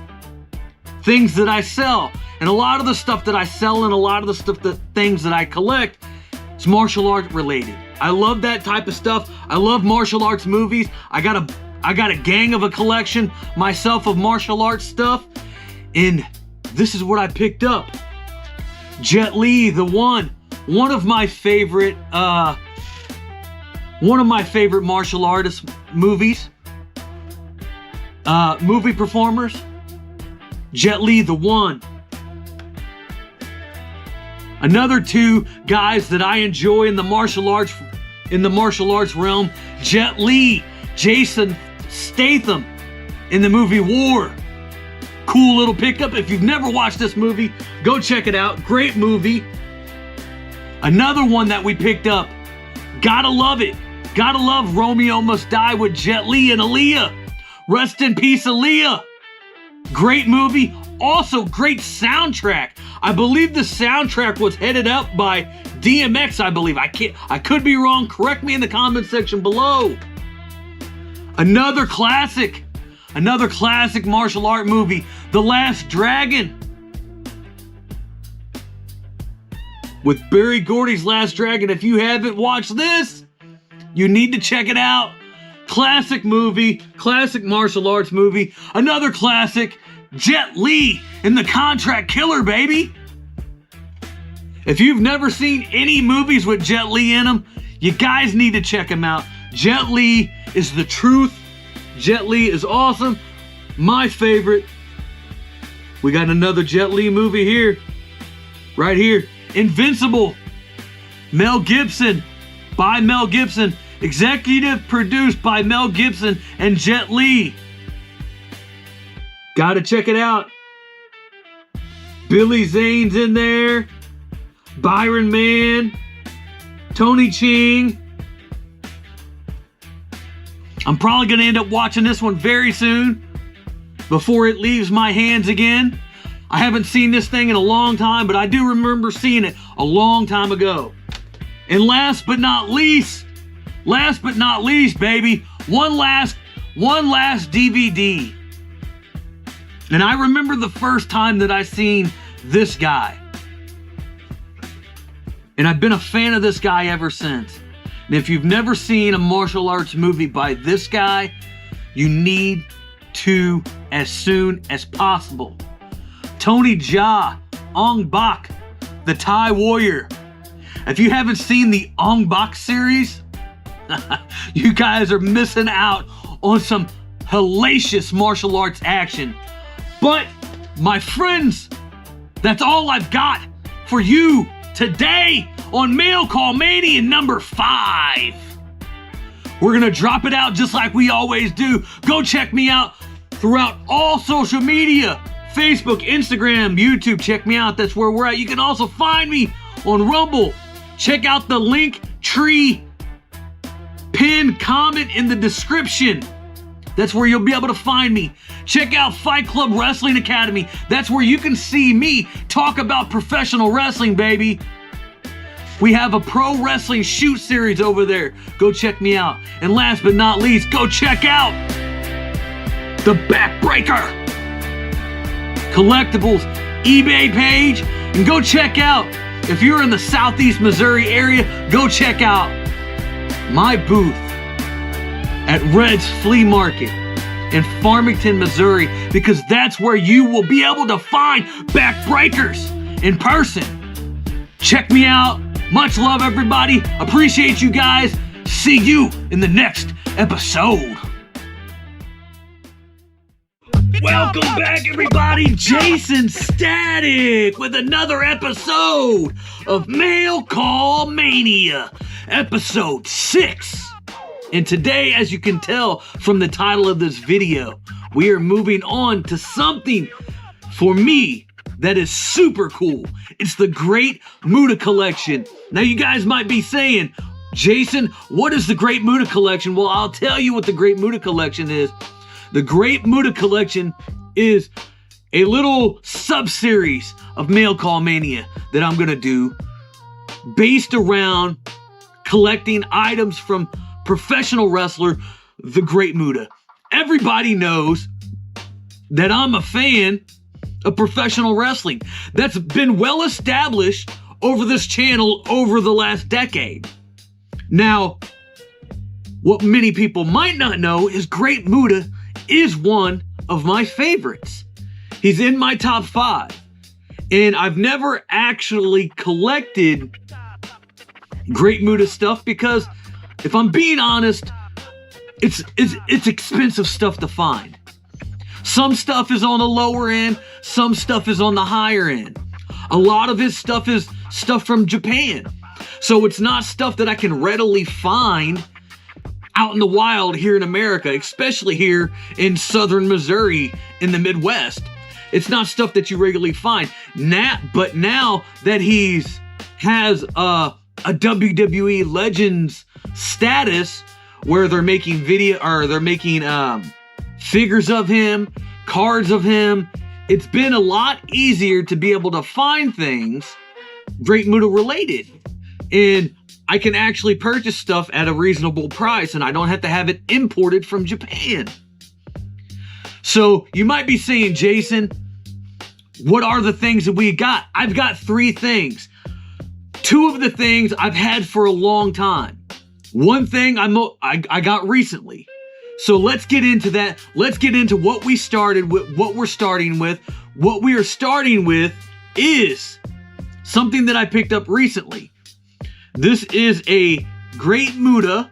things that I sell. And a lot of the stuff that I sell and a lot of the things that I collect is martial art related. I love that type of stuff. I love martial arts movies. I got a gang of a collection myself of martial arts stuff. And this is what I picked up. Jet Li, the one of my favorite martial artist movies, movie performers. Jet Li, the one. Another two guys that I enjoy in the martial arts realm. Jet Li, Jason Statham in the movie War. Cool little pickup. If you've never watched this movie, go check it out. Great movie. Another one that we picked up. Gotta love it. Gotta love Romeo Must Die with Jet Li and Aaliyah. Rest in peace, Aaliyah. Great movie. Also, great soundtrack. I believe the soundtrack was headed up by DMX, I believe. I could be wrong. Correct me in the comment section below. Another classic martial art movie, The Last Dragon. With Barry Gordy's Last Dragon. If you haven't watched this, you need to check it out. Classic movie, classic martial arts movie. Another classic, Jet Li in The Contract Killer, baby. If you've never seen any movies with Jet Li in them, you guys need to check them out. Jet Li is the truth. Jet Li is awesome. My favorite. We got another Jet Li movie here. Right here. Invincible. Mel Gibson. By Mel Gibson. Executive produced by Mel Gibson and Jet Li. Gotta check it out. Billy Zane's in there. Byron Mann. Tony Ching. I'm probably going to end up watching this one very soon before it leaves my hands again. I haven't seen this thing in a long time, but I do remember seeing it a long time ago. And last but not least, baby, one last DVD. And I remember the first time that I seen this guy. And I've been a fan of this guy ever since. And if you've never seen a martial arts movie by this guy, you need to as soon as possible. Tony Jaa, Ong Bak, the Thai Warrior. If you haven't seen the Ong Bak series, you guys are missing out on some hellacious martial arts action. But, my friends, that's all I've got for you today on Mail Call Mania number 5. We're gonna drop it out just like we always do. Go check me out throughout all social media. Facebook, Instagram, YouTube, check me out. That's where we're at. You can also find me on Rumble. Check out the link tree pinned comment in the description. That's where you'll be able to find me. Check out Fight Club Wrestling Academy. That's where you can see me talk about professional wrestling, baby. We have a pro wrestling shoot series over there. Go check me out. And last but not least, go check out the Backbreaker Collectibles eBay page. And go check out, if you're in the Southeast Missouri area, go check out my booth at Red's Flea Market in Farmington, Missouri, because that's where you will be able to find Backbreakers in person. Check me out. Much love, everybody. Appreciate you guys. See you in the next episode. Welcome back, everybody. Jason Static with another episode of Mail Call Mania, episode 6. And today, as you can tell from the title of this video, we are moving on to something, for me, that is super cool. It's the Great Muta Collection. Now, you guys might be saying, Jason, what is the Great Muta Collection? Well, I'll tell you what the Great Muta Collection is. The Great Muta Collection is a little sub-series of Mail Call Mania that I'm gonna do based around collecting items from professional wrestler, the Great Muta. Everybody knows that I'm a fan of professional wrestling. That's been well established over this channel over the last decade. Now, what many people might not know is Great Muta is one of my favorites. He's in my top 5. And I've never actually collected Great Muta stuff because, if I'm being honest, it's expensive stuff to find. Some stuff is on the lower end, some stuff is on the higher end. A lot of his stuff is stuff from Japan. So it's not stuff that I can readily find out in the wild here in America, especially here in southern Missouri in the Midwest. It's not stuff that you regularly find. But now that has a WWE Legends status where they're making figures of him, cards of him, it's been a lot easier to be able to find things Great Muta related. And I can actually purchase stuff at a reasonable price and I don't have to have it imported from Japan. So you might be saying, Jason, what are the things that we got? I've got 3 things. 2 of the things I've had for a long time. One thing I got recently. So let's get into that. Let's get into what we started with, what we're starting with. What we are starting with is something that I picked up recently. This is a Great Muta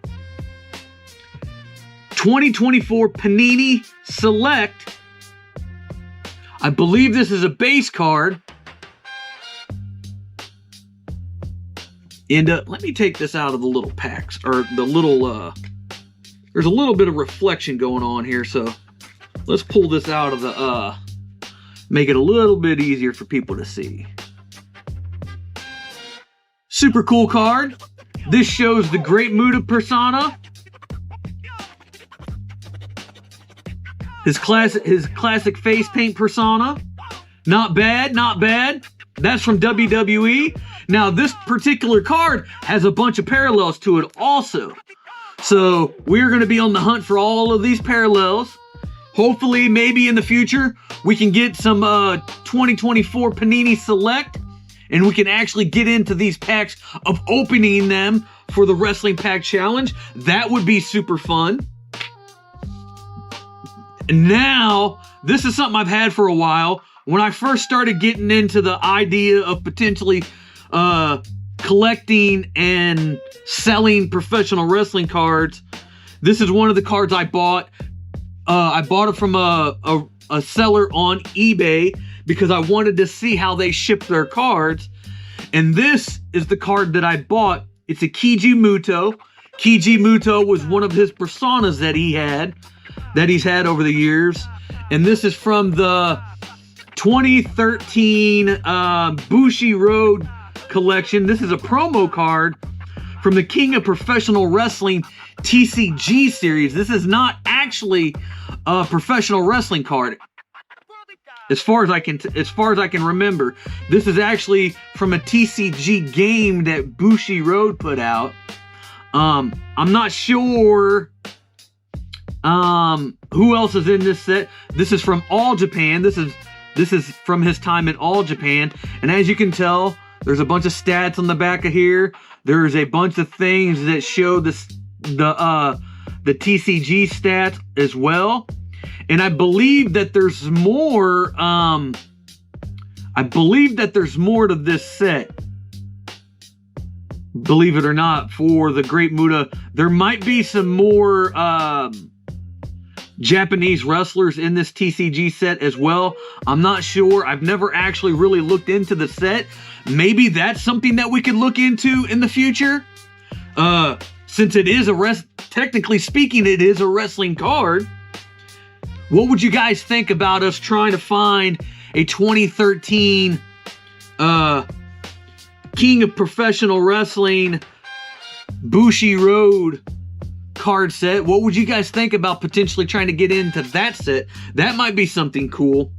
2024 Panini Select. I believe this is a base card. And let me take this out of the little packs, or the little, there's a little bit of reflection going on here, so let's pull this out of the, make it a little bit easier for people to see. Super cool card. This shows the Great Muta persona. His classic face paint persona. Not bad, not bad. That's from WWE. Now, this particular card has a bunch of parallels to it also. So, we're going to be on the hunt for all of these parallels. Hopefully, maybe in the future, we can get some 2024 Panini Select, and we can actually get into these packs of opening them for the Wrestling Pack Challenge. That would be super fun. And now, this is something I've had for a while. When I first started getting into the idea of potentially collecting and selling professional wrestling cards, this is one of the cards I bought. I bought it from a seller on eBay because I wanted to see how they ship their cards. And this is the card that I bought. It's a Keiji Muto. Keiji Muto was one of his personas that he's had over the years. And this is from the 2013 Bushi Road collection. This is a promo card from the King of Professional Wrestling TCG series. This is not actually a professional wrestling card. As far as I can remember, this is actually from a TCG game that Bushi Road put out. I'm not sure who else is in this set. This is from All Japan. This is from his time in All Japan. And as you can tell, there's a bunch of stats on the back of here. There's a bunch of things that show the TCG stats as well. And I believe that there's more. I believe that there's more to this set. Believe it or not, for the Great Muta, there might be some more Japanese wrestlers in this TCG set as well. I'm not sure. I've never actually really looked into the set. Maybe that's something that we could look into in the future. Since it is technically speaking, it is a wrestling card. What would you guys think about us trying to find a 2013 King of Professional Wrestling Bushi Road card set? What would you guys think about potentially trying to get into that set? That might be something cool.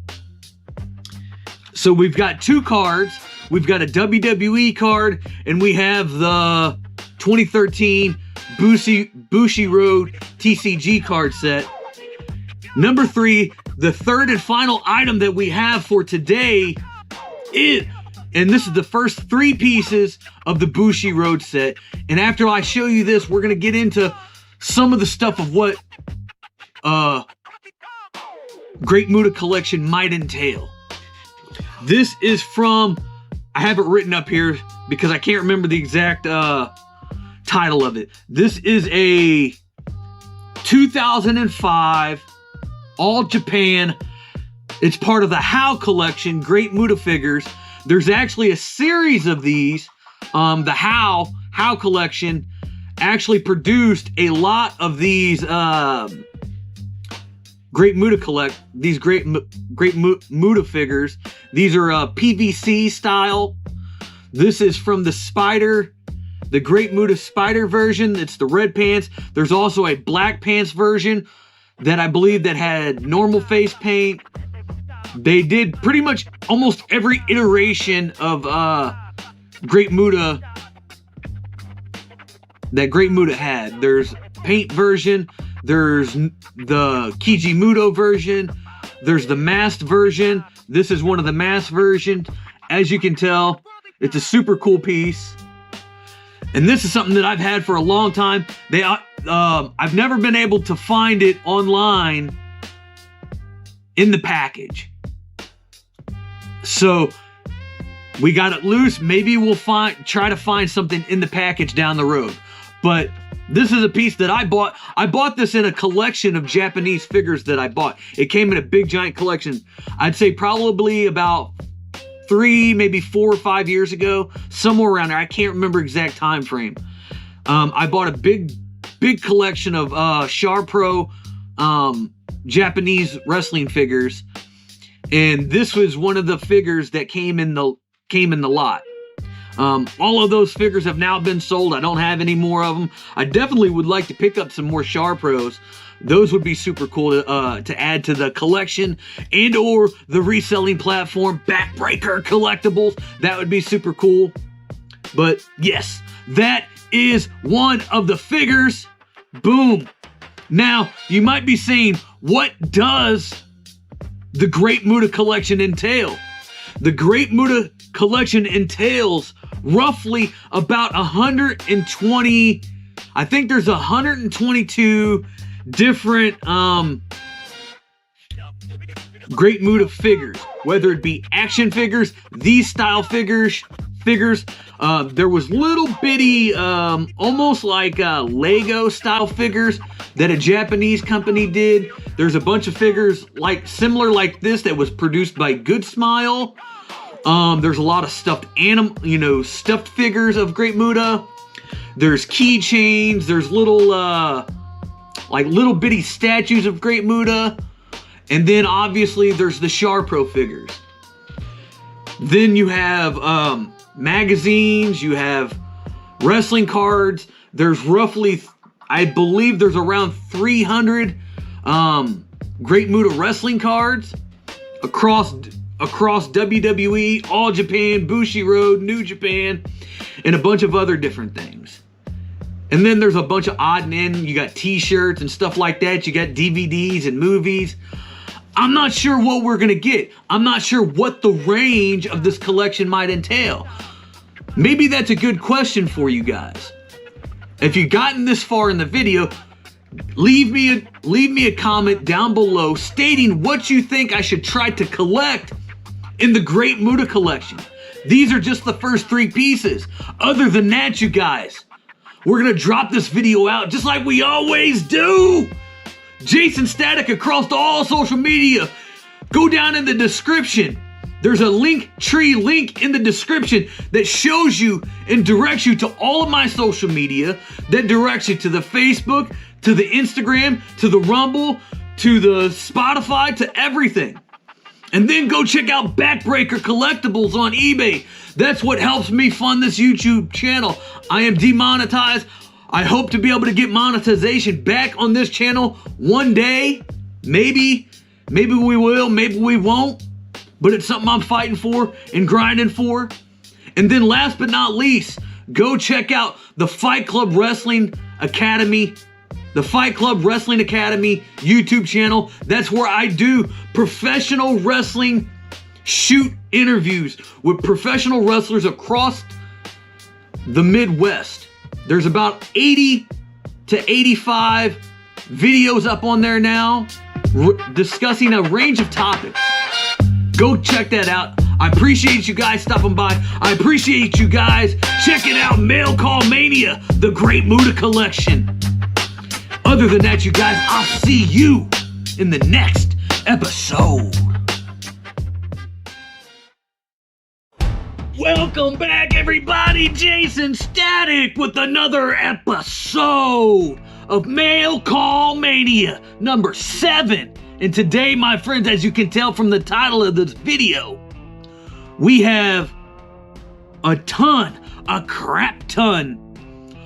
So we've got two cards. We've got a WWE card, and we have the 2013 Bushi Road TCG card set. Number 3, the third and final item that we have for today is, and this is the first 3 pieces of the Bushi Road set. And after I show you this, we're going to get into some of the stuff of what Great Muta collection might entail. This is from, I have it written up here because I can't remember the exact title of it. This is a 2005 All Japan. It's part of the HOW collection, Great Muta figures. There's actually a series of these. The HOW collection actually produced a lot of these Great Muta Muta figures. These are PVC style. This is from the Great Muta Spider version. It's the red pants. There's also a black pants version that I believe that had normal face paint. They did pretty much almost every iteration of Great Muta that Great Muta had. There's paint version, there's the Keiji Muto version, there's the masked version. This is one of the masked versions. As you can tell, it's a super cool piece. And this is something that I've had for a long time. I've never been able to find it online in the package. So we got it loose. Maybe we'll try to find something in the package down the road. But this is a piece that I bought. I bought this in a collection of Japanese figures that I bought. It came in a big giant collection. I'd say probably about 3, maybe 4 or 5 years ago, somewhere around there. I can't remember exact time frame. I bought a big collection of Sharpro Japanese wrestling figures, and this was one of the figures that came in the lot. All of those figures have now been sold. I don't have any more of them. I definitely would like to pick up some more Sharpros. Those would be super cool to add to the collection and or the reselling platform, Backbreakers Collectibles. That would be super cool. But yes, that is one of the figures. Boom. Now, you might be saying, what does the Great Muta collection entail? The Great Muta collection entails roughly about 120, I think there's 122 different Great Muta figures, whether it be action figures, these style figures, figures. There was little bitty, almost like Lego style figures that a Japanese company did. There's a bunch of figures like similar like this that was produced by Good Smile. There's a lot of stuffed stuffed figures of Great Muta. There's keychains. There's little like little bitty statues of Great Muta. And then obviously there's the Sharpro figures. Then you have magazines, you have wrestling cards. There's roughly, I believe there's around 300 Great Muta wrestling cards across WWE, All Japan, Bushiroad, New Japan, and a bunch of other different things. And then there's a bunch of odd and end. You got t-shirts and stuff like that. You got DVDs and movies. I'm not sure what we're gonna get. I'm not sure what the range of this collection might entail. Maybe that's a good question for you guys. If you've gotten this far in the video, leave me a comment down below stating what you think I should try to collect in the Great Muta collection. These are just the first 3 pieces. Other than that, you guys, we're gonna drop this video out just like we always do. Jason Static across all social media. Go down in the description. There's a Linktree link in the description that shows you and directs you to all of my social media, that directs you to the Facebook, to the Instagram, to the Rumble, to the Spotify, to everything. And then go check out Backbreaker Collectibles on eBay. That's what helps me fund this YouTube channel. I am demonetized. I hope to be able to get monetization back on this channel one day. Maybe we will, maybe we won't. But it's something I'm fighting for and grinding for. And then last but not least, go check out the Fight Club Wrestling Academy. The Fight Club Wrestling Academy YouTube channel. That's where I do professional wrestling shoot interviews with professional wrestlers across the Midwest. There's about 80 to 85 videos up on there now discussing a range of topics. Go check that out. I appreciate you guys stopping by. I appreciate you guys checking out Mail Call Mania, the Great Muta collection. Other than that, you guys, I'll see you in the next episode. Welcome back, everybody. Jason Static with another episode of Mail Call Mania number 7. And today, my friends, as you can tell from the title of this video, we have a crap ton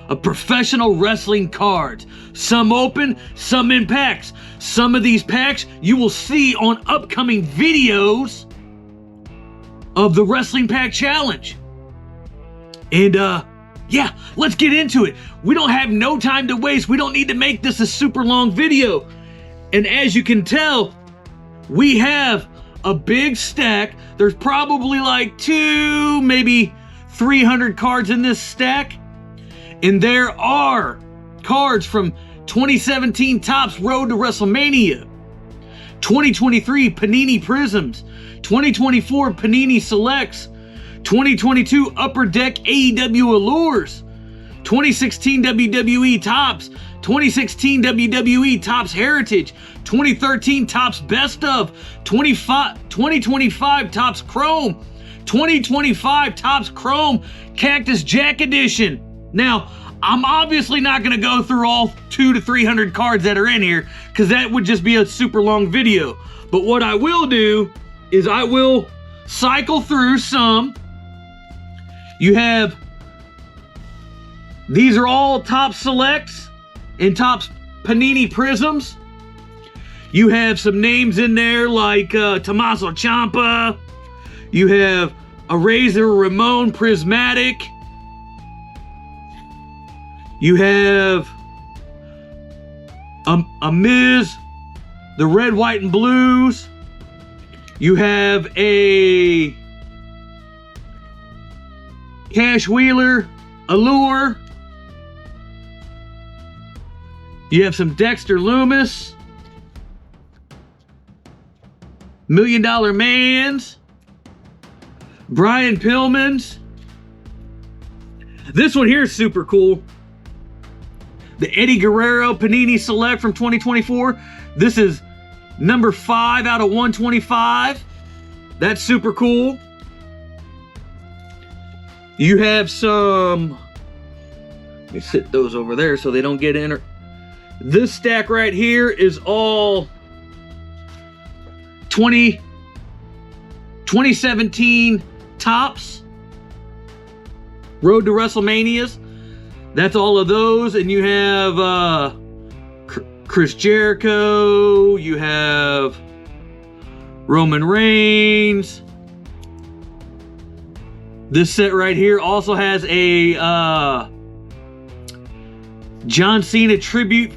of professional wrestling cards. Some open, some in packs. Some of these packs you will see on upcoming videos of the Wrestling Pack Challenge. And yeah, let's get into it. We don't have no time to waste. We don't need to make this a super long video. And as you can tell, we have a big stack. There's probably like 2, maybe 300 cards in this stack. And there are cards from 2017 Topps Road to WrestleMania, 2023 Panini Prisms, 2024 Panini Selects, 2022 Upper Deck AEW Allures, 2016 WWE Topps, 2016 WWE Topps Heritage, 2013 Topps Best Of, 2025 Topps Chrome, 2025 Topps Chrome Cactus Jack Edition. Now, I'm obviously not going to go through all 200 to 300 cards that are in here because that would just be a super long video. But what I will do is I will cycle through some. You have, these are all Topps Selects and Topps Panini Prisms. You have some names in there like Tommaso Ciampa. You have a Razor Ramon Prismatic. You have a Miz, the Red, White, and Blues. You have a Cash Wheeler Allure. You have some Dexter Loomis, $1 Million Mans, Brian Pillman's, This one here is super cool. The Eddie Guerrero Panini Select from 2024. This is number 5 out of 125. That's super cool. You have some... Let me sit those over there so they don't get in. This stack right here is all 2017 Topps Road to WrestleManias. That's all of those. And you have Chris Jericho. You have Roman Reigns. This set right here also has a John Cena tribute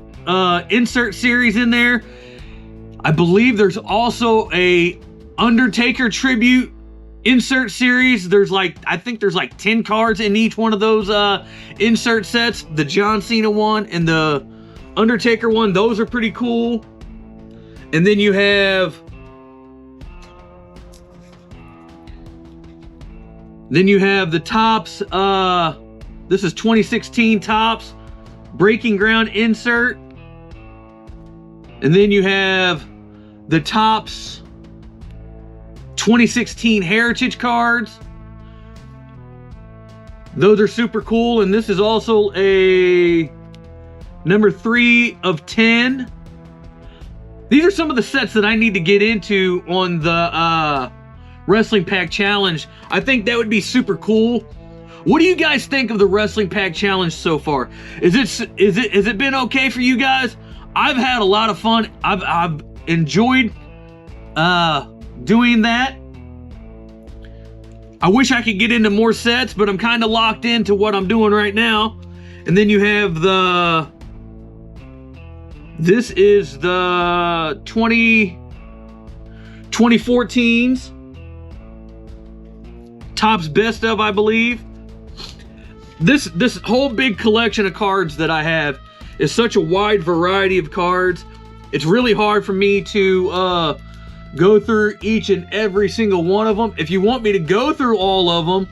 insert series in there. I believe there's also a Undertaker tribute insert series. There's like, I think there's like 10 cards in each one of those insert sets. The John Cena one and the Undertaker one, those are pretty cool. And then you have the Topps, this is 2016 Topps Breaking Ground insert. And then you have the Topps 2016 Heritage cards. Those are super cool. And this is also a number 3 of 10. These are some of the sets that I need to get into on the Wrestling Pack Challenge. I think that would be super cool. What do you guys think of the Wrestling Pack Challenge so far? Has it been okay for you guys? I've had a lot of fun. I've enjoyed doing that. I wish I could get into more sets, but I'm kind of locked into what I'm doing right now. And then you have this is the 2014's Topps Best of, I believe. This whole big collection of cards that I have is such a wide variety of cards. It's really hard for me to go through each and every single one of them. If you want me to go through all of them,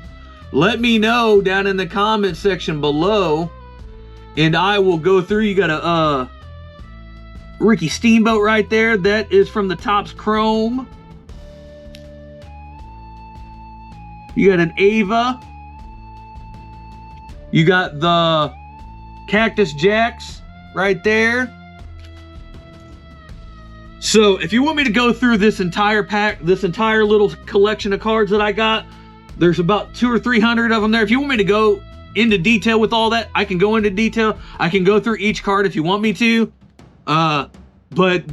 let me know down in the comment section below, and I will go through. You got a Ricky Steamboat right there. That is from the Topps Chrome. You got an Ava. You got the Cactus Jacks right there. So if you want me to go through this entire pack, this entire little collection of cards that I got, there's about 200 or 300 of them there. If you want me to go into detail with all that, I can go into detail. I can go through each card if you want me to. But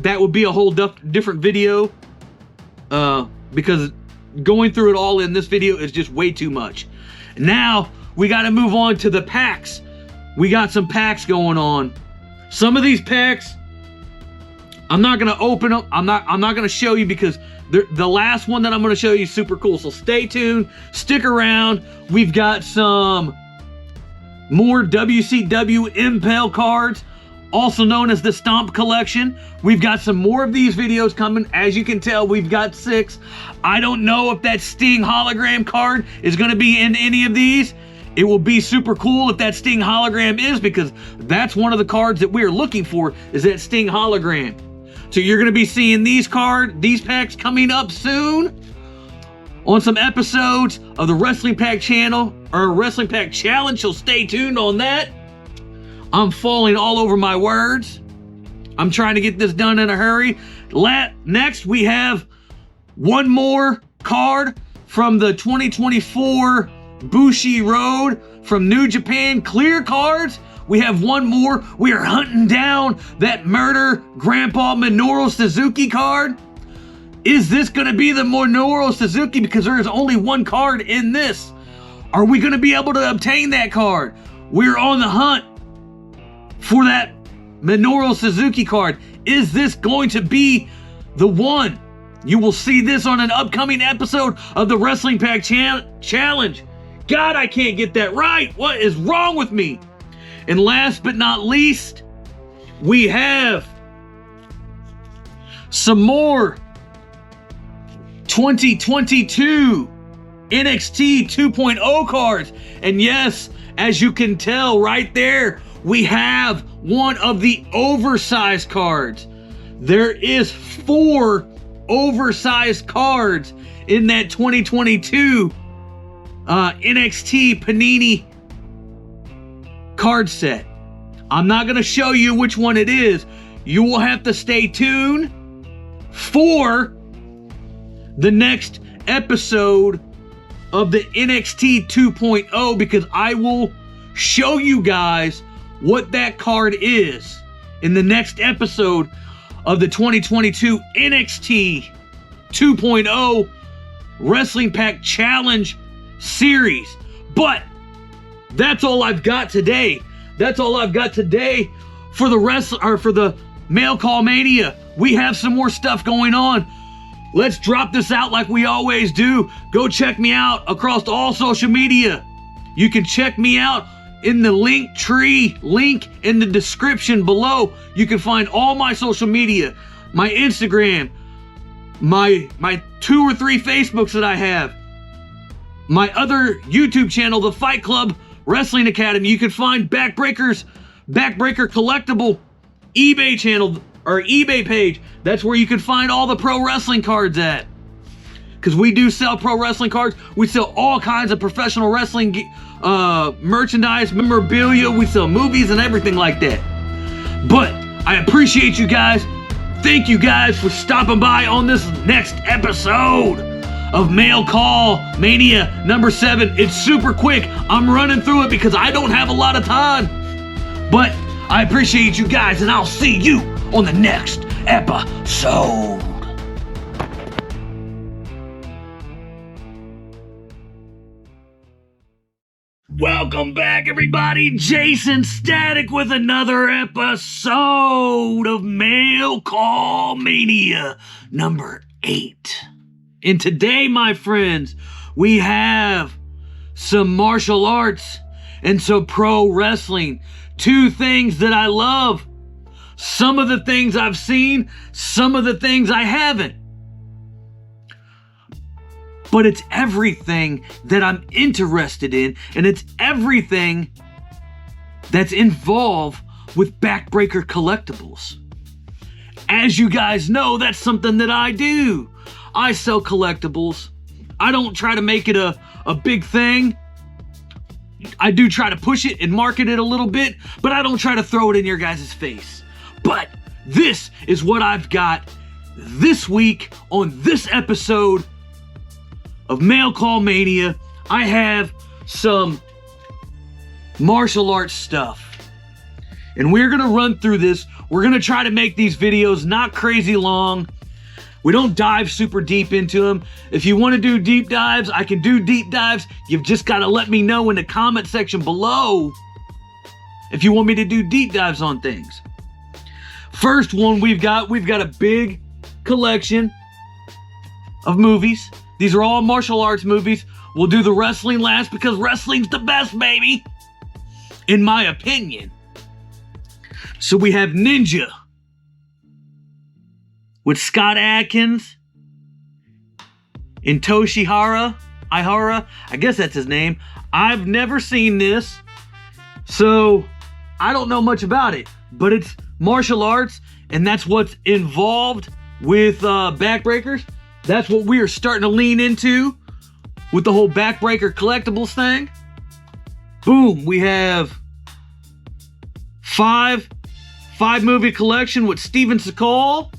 that would be a whole different video. Because going through it all in this video is just way too much. Now we got to move on to the packs. We got some packs going on. Some of these packs, I'm not gonna open them. I'm not gonna show you because the last one that I'm gonna show you is super cool. So stay tuned, stick around. We've got some more WCW Impel cards, also known as the Stomp Collection. We've got some more of these videos coming. As you can tell, we've got 6. I don't know if that Sting hologram card is gonna be in any of these. It will be super cool if that Sting hologram is, because that's one of the cards that we are looking for, is that Sting hologram. So you're going to be seeing these packs coming up soon on some episodes of the Wrestling Pack channel or Wrestling Pack Challenge. So stay tuned on that. I'm falling all over my words. I'm trying to get this done in a hurry. Next, we have one more card from the 2024 Bushi Road from New Japan clear cards. We have one more. We are hunting down that Murder Grandpa Minoru Suzuki card. Is this going to be the Minoru Suzuki? Because there is only one card in this. Are we going to be able to obtain that card? We're on the hunt for that Minoru Suzuki card. Is this going to be the one? You will see this on an upcoming episode of the Wrestling Pack Challenge. God, I can't get that right. What is wrong with me? And last but not least, we have some more 2022 NXT 2.0 cards. And yes, As you can tell right there, we have one of the oversized cards. There is 4 oversized cards in that 2022 NXT Panini card set. I'm not going to show you which one it is. You will have to stay tuned for the next episode of the NXT 2.0 because I will show you guys what that card is in the next episode of the 2022 NXT 2.0 Wrestling Pack Challenge series. But that's all I've got today. That's all I've got today for the Mail Call Mania. We have some more stuff going on. Let's drop this out like we always do. Go check me out across all social media. You can check me out in the Linktree link in the description below. You can find all my social media, my Instagram, my 2 or 3 Facebooks that I have, my other YouTube channel, the Fight Club Wrestling Academy. You can find Backbreaker Collectible eBay channel or eBay page. That's where you can find all the pro wrestling cards at. Because we do sell pro wrestling cards. We sell all kinds of professional wrestling merchandise, memorabilia. We sell movies and everything like that. But I appreciate you guys. Thank you guys for stopping by on this next episode of Mail Call Mania number 7. It's super quick. I'm running through it because I don't have a lot of time. But I appreciate you guys, and I'll see you on the next episode. Welcome back, everybody. Jason Static with another episode of Mail Call Mania number 8. And today, my friends, we have some martial arts and some pro wrestling. 2 things that I love. Some of the things I've seen, some of the things I haven't. But it's everything that I'm interested in, and it's everything that's involved with Backbreaker Collectibles. As you guys know, that's something that I do. I sell collectibles. I don't try to make it a big thing. I do try to push it and market it a little bit, but I don't try to throw it in your guys' face. But this is what I've got this week on this episode of Mail Call Mania. I have some martial arts stuff, and we're gonna run through this. We're gonna try to make these videos not crazy long. We don't dive super deep into them. If you want to do deep dives, I can do deep dives. You've just got to let me know in the comment section below if you want me to do deep dives on things. First one we've got a big collection of movies. These are all martial arts movies. We'll do the wrestling last because wrestling's the best, baby, in my opinion. So we have Ninja with Scott Adkins and Ihara, I guess that's his name. I've never seen this, so I don't know much about it, but it's martial arts, and that's what's involved with Backbreakers. That's what we are starting to lean into with the whole Backbreaker Collectibles thing. Boom, we have five movie collection with Steven Seagal.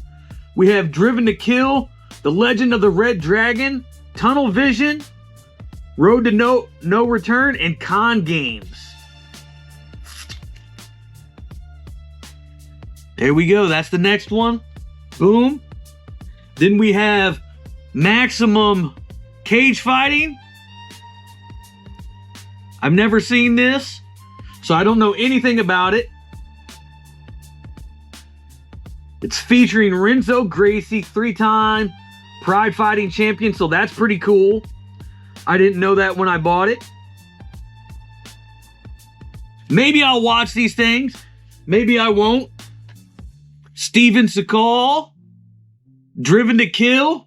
We have Driven to Kill, The Legend of the Red Dragon, Tunnel Vision, Road to No Return, and Con Games. There we go. That's the next one. Boom. Then we have Maximum Cage Fighting. I've never seen this, so I don't know anything about it. It's featuring Renzo Gracie, 3-time Pride Fighting champion, so that's pretty cool. I didn't know that when I bought it. Maybe I'll watch these things. Maybe I won't. Steven Seagal, Driven to Kill.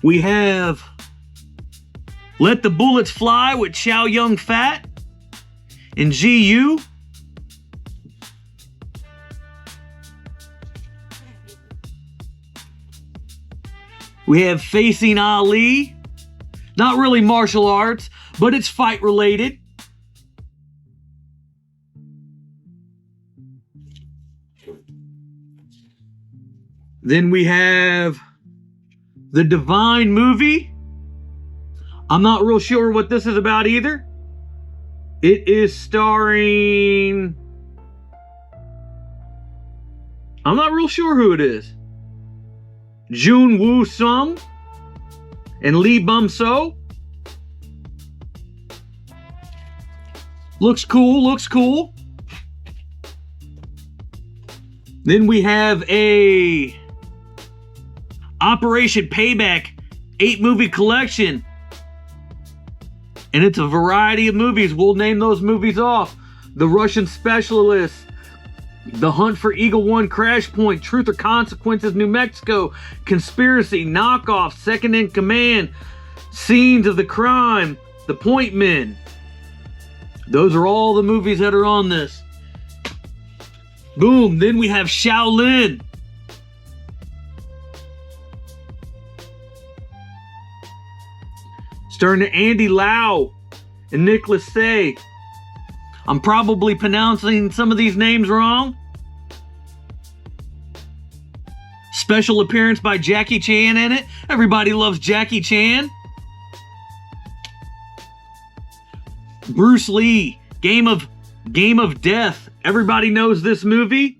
We have Let the Bullets Fly with Chow Yun Fat and GU. We have Facing Ali. Not really martial arts, but it's fight related. Then we have The Divine Movie. I'm not real sure what this is about either. It is starring... I'm not real sure who it is. Jun Woo Sung and Lee Bum So. Looks cool, looks cool. Then we have a Operation Payback 8-movie collection. And it's a variety of movies. We'll name those movies off. The Russian Specialist, The Hunt for Eagle One, Crash Point, Truth or Consequences, New Mexico, Conspiracy, Knockoff, Second in Command, Scenes of the Crime, The Point Men. Those are all the movies that are on this. Boom. Then we have Shaolin. Starring Andy Lau and Nicholas Say. I'm probably pronouncing some of these names wrong. Special appearance by Jackie Chan in it. Everybody loves Jackie Chan. Bruce Lee, Game of Death. Everybody knows this movie.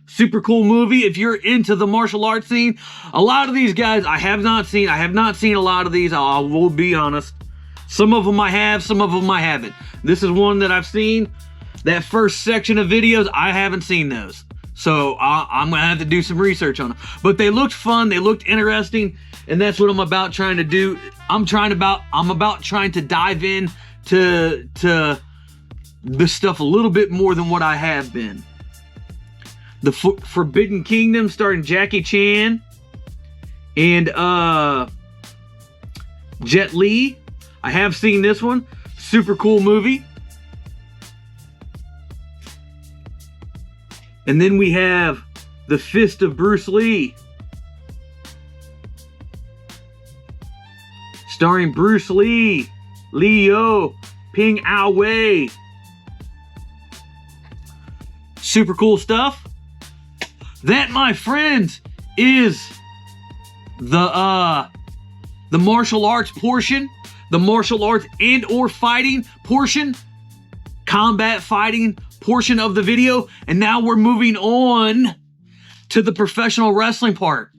Super cool movie if you're into the martial arts scene. A lot of these guys I have not seen. I have not seen a lot of these. I will be honest. Some of them I have, some of them I haven't. This is one that I've seen. That first section of videos, I haven't seen those. So I'm gonna have to do some research on them. But they looked fun, they looked interesting, and that's what I'm about trying to do. I'm about trying to dive in to this stuff a little bit more than what I have been. The Forbidden Kingdom starring Jackie Chan and Jet Li. I have seen this one. Super cool movie. And then we have The Fist of Bruce Lee, starring Bruce Lee, Leo, Ping Ao Wei. Super cool stuff. That, my friends, is the martial arts portion, the martial arts and or fighting portion, combat fighting portion of the video. And now we're moving on to the professional wrestling part.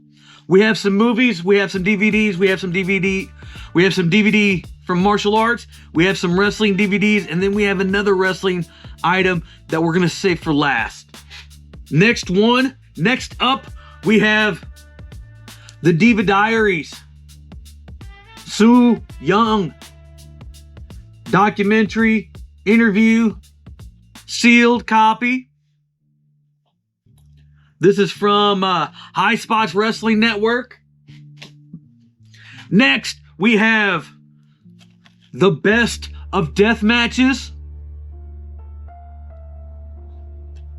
We have some movies, we have some DVDs, we have some DVD from martial arts, we have some wrestling DVDs, and then we have another wrestling item that we're gonna save for last. Next up, we have the Diva Diaries, Su Young, documentary, interview, sealed copy. This is from High Spots Wrestling Network. Next, we have the Best of Death Matches,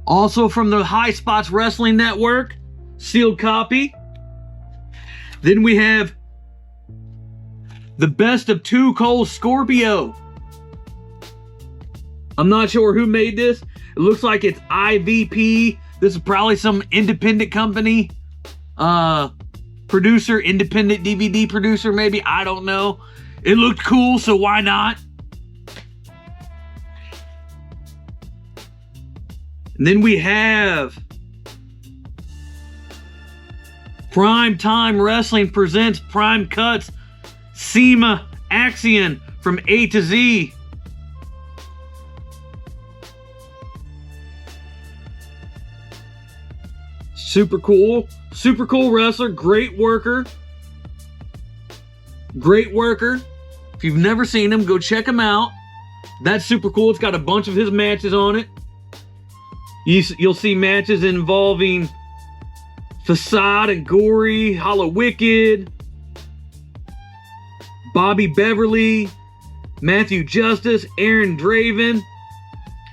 also from the High Spots Wrestling Network, sealed copy. Then we have the Best of Two Cole Scorpio. I'm not sure who made this. It looks like it's IVP. This is probably some independent company, producer, independent DVD producer maybe. I don't know. It looked cool, so why not? And then we have Prime Time Wrestling presents Prime Cuts SEMA Axion from A to Z. Super cool wrestler, great worker. If you've never seen him, go check him out. That's super cool. It's got a bunch of his matches on it. You'll see matches involving Facade and Gory, Hollow Wicked, Bobby Beverly, Matthew Justice, Aaron Draven,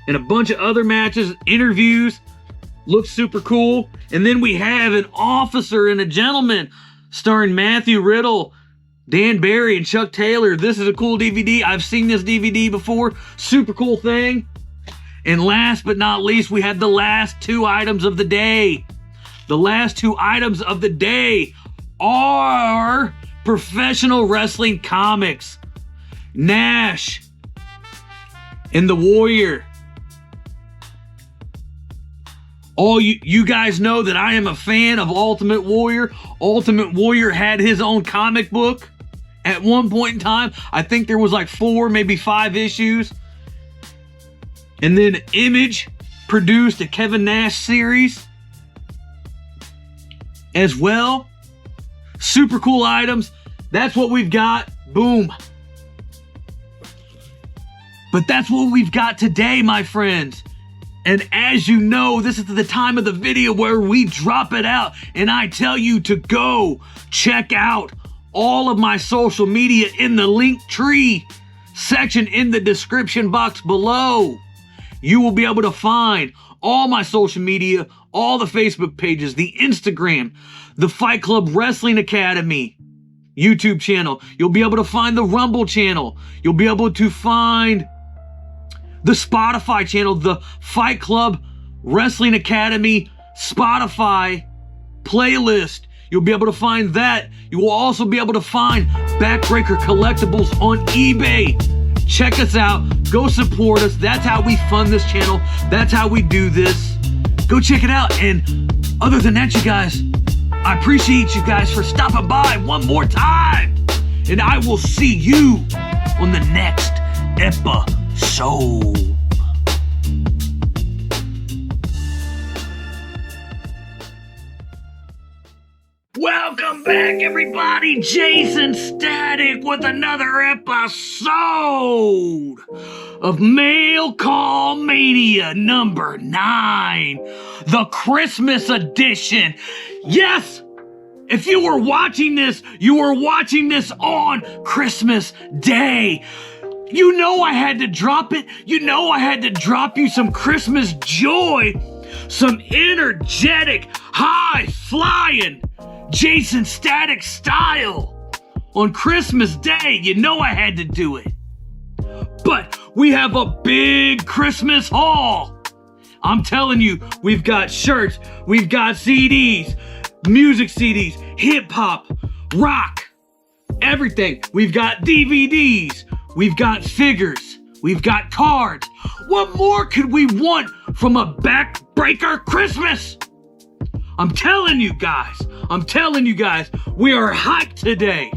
and a bunch of other matches, interviews. Looks super cool. And then we have an officer and a gentleman starring Matthew Riddle, Dan Barry, and Chuck Taylor. This is a cool DVD. I've seen this DVD before. Super cool thing. And last but not least, we have the last two items of the day. The last two items of the day are professional wrestling comics. Nash and the Warrior. All you guys know that I am a fan of Ultimate Warrior. Ultimate Warrior had his own comic book at one point in time. I think there was like 4, maybe 5 issues. And then Image produced a Kevin Nash series as well. Super cool items. That's what we've got. Boom. But that's what we've got today, my friends. And as you know, this is the time of the video where we drop it out and I tell you to go check out all of my social media in the link tree section in the description box below. You will be able to find all my social media, all the Facebook pages, the Instagram, the Fight Club Wrestling Academy YouTube channel. You'll be able to find the Rumble channel. You'll be able to find the Spotify channel, the Fight Club Wrestling Academy Spotify playlist. You'll be able to find that. You will also be able to find Backbreaker Collectibles on eBay. Check us out. Go support us. That's how we fund this channel. That's how we do this. Go check it out. And other than that, you guys, I appreciate you guys for stopping by one more time. And I will see you on the next episode. Welcome back, everybody. Jason Static with another episode of Mail Call Mania number 9, the Christmas edition. Yes, if you were watching this, you were watching this on Christmas Day. You know I had to drop it. You know I had to drop you some Christmas joy, some energetic, high-flying Jason Static style on Christmas Day. You know I had to do it. But we have a big Christmas haul. I'm telling you, we've got shirts, we've got CDs, music CDs, hip-hop, rock, everything. We've got DVDs, we've got figures, we've got cards. What more could we want from a Backbreaker Christmas? I'm telling you guys, we are hyped today.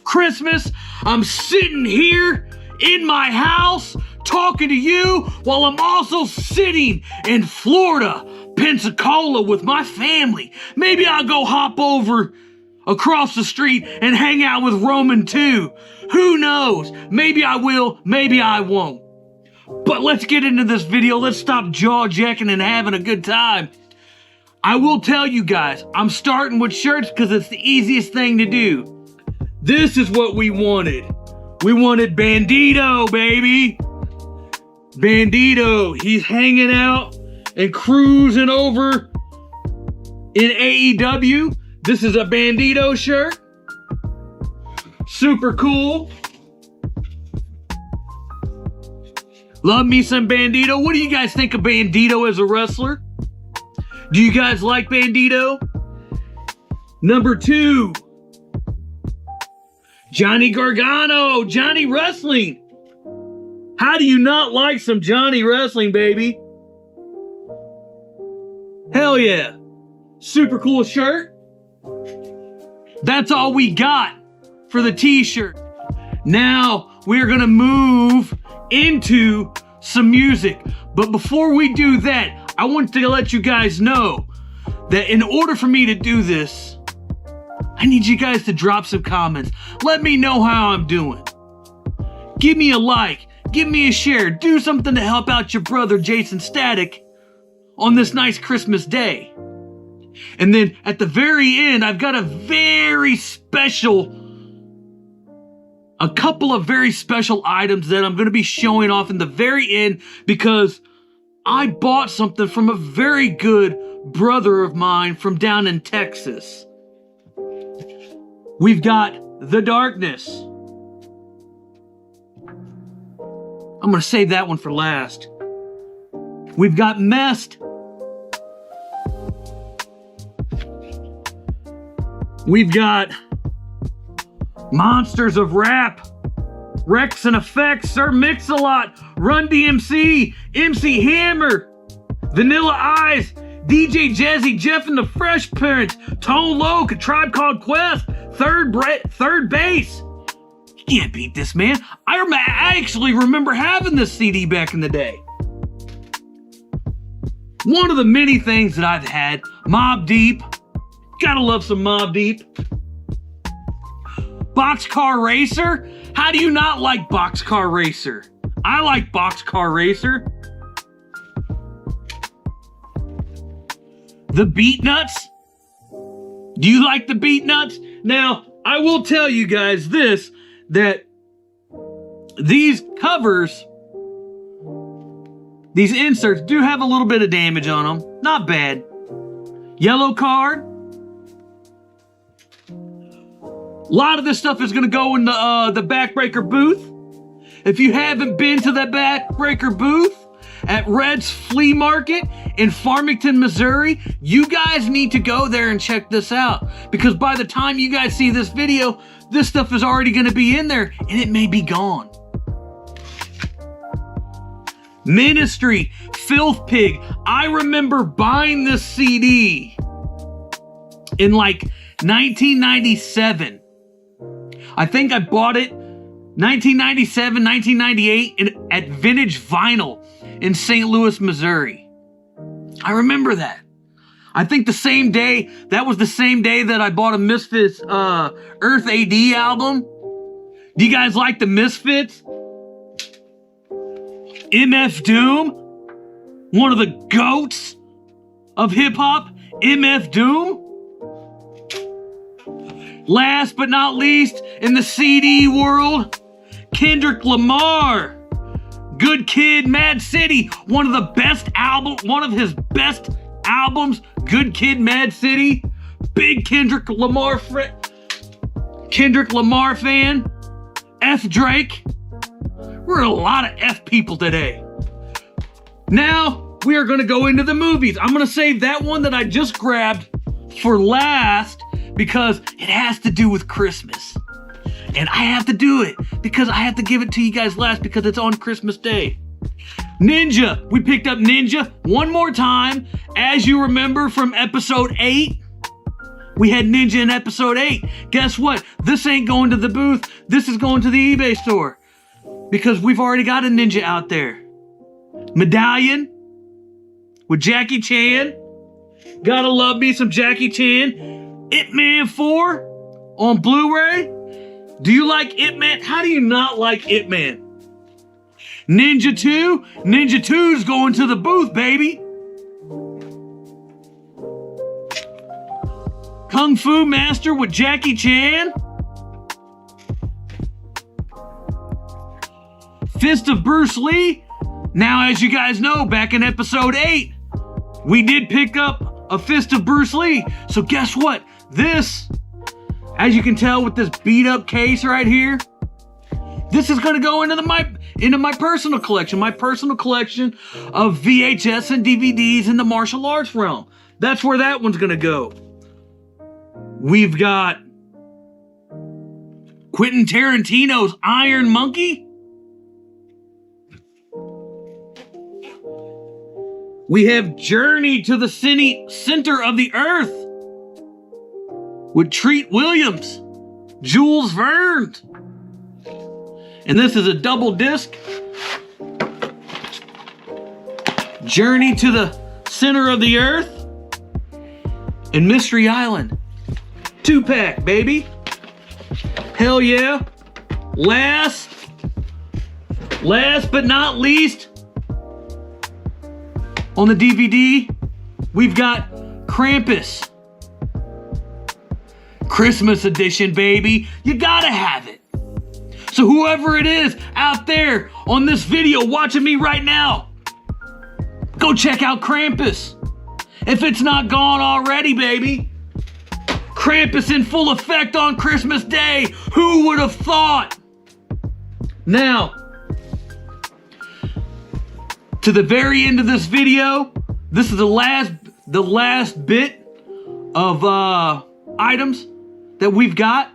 Christmas, I'm sitting here in my house talking to you while I'm also sitting in Florida, Pensacola with my family. Maybe I'll go hop over across the street and hang out with Roman too. Who knows? Maybe I will, maybe I won't. But let's get into this video. Let's stop jaw-jacking and having a good time. I will tell you guys, I'm starting with shirts because it's the easiest thing to do. This is what we wanted. We wanted Bandito, baby. Bandito, he's hanging out and cruising over in AEW. This is a Bandito shirt. Super cool. Love me some Bandito. What do you guys think of Bandito as a wrestler? Do you guys like Bandito? Number 2, Johnny Gargano, Johnny Wrestling. How do you not like some Johnny Wrestling, baby? Hell yeah. Super cool shirt. That's all we got for the t-shirt. Now we're gonna move into some music. But before we do that, I want to let you guys know that in order for me to do this, I need you guys to drop some comments. Let me know how I'm doing. Give me a like, give me a share, do something to help out your brother Jason Static on this nice Christmas day. And then at the very end, I've got a very special a couple of very special items that I'm going to be showing off in the very end because I bought something from a very good brother of mine from down in Texas. We've got The Darkness. I'm going to save that one for last. We've got Messed. We've got Monsters of Rap, Rex and Effects, Sir Mix-a-Lot, Run DMC, MC Hammer, Vanilla Ice, DJ Jazzy Jeff and the Fresh Parents, Tone Loc, A Tribe Called Quest, Third Base. You can't beat this, man. I actually remember having this CD back in the day. One of the many things that I've had, Mobb Deep. Gotta love some Mobb Deep. Boxcar Racer. How do you not like Boxcar Racer? I like Boxcar Racer. The Beat Nuts. Do you like the Beat Nuts? Now, I will tell you guys this, that these covers, these inserts do have a little bit of damage on them. Not bad. Yellow Card. A lot of this stuff is going to go in the Backbreaker booth. If you haven't been to the Backbreaker booth at Red's Flea Market in Farmington, Missouri, you guys need to go there and check this out. Because by the time you guys see this video, this stuff is already going to be in there and it may be gone. Ministry, Filth Pig. I remember buying this CD in like 1997. I think I bought it 1997, 1998 at Vintage Vinyl in St. Louis, Missouri. I remember that. I think the same day, that was the same day that I bought a Misfits Earth AD album. Do you guys like the Misfits? MF Doom, one of the goats of hip hop, MF Doom. Last but not least, in the CD world, Kendrick Lamar, Good Kid, Mad City, one of his best albums, Good Kid, Mad City. Big Kendrick Lamar fan. F Drake. We're a lot of F people today. Now, we are going to go into the movies. I'm going to save that one that I just grabbed for last because it has to do with Christmas. And I have to do it because I have to give it to you guys last because it's on Christmas Day. Ninja. We picked up Ninja one more time. As you remember from episode 8, we had Ninja in episode 8. Guess what? This ain't going to the booth. This is going to the eBay store because we've already got a Ninja out there. Medallion with Jackie Chan. Gotta love me some Jackie Chan. Ip Man 4 on Blu-ray. Do you like Ip Man? How do you not like Ip Man? Ninja 2. Ninja 2's going to the booth, baby. Kung Fu Master with Jackie Chan. Fist of Bruce Lee. Now, as you guys know, back in episode 8, we did pick up a Fist of Bruce Lee. So guess what? This, as you can tell with this beat up case right here, this is going to go into my personal collection. My personal collection of VHS and DVDs in the martial arts realm. That's where that one's going to go. We've got Quentin Tarantino's Iron Monkey. We have Journey to the Center of the Earth with Treat Williams, Jules Verne. And this is a double disc. Journey to the Center of the Earth and Mystery Island. 2-pack, baby. Hell yeah. Last but not least, on the DVD, we've got Krampus. Christmas edition, baby. You gotta have it. So whoever it is out there on this video watching me right now, go check out Krampus. If it's not gone already, baby. Krampus in full effect on Christmas Day. Who would have thought? Now, to the very end of this video, this is the last bit of items that we've got.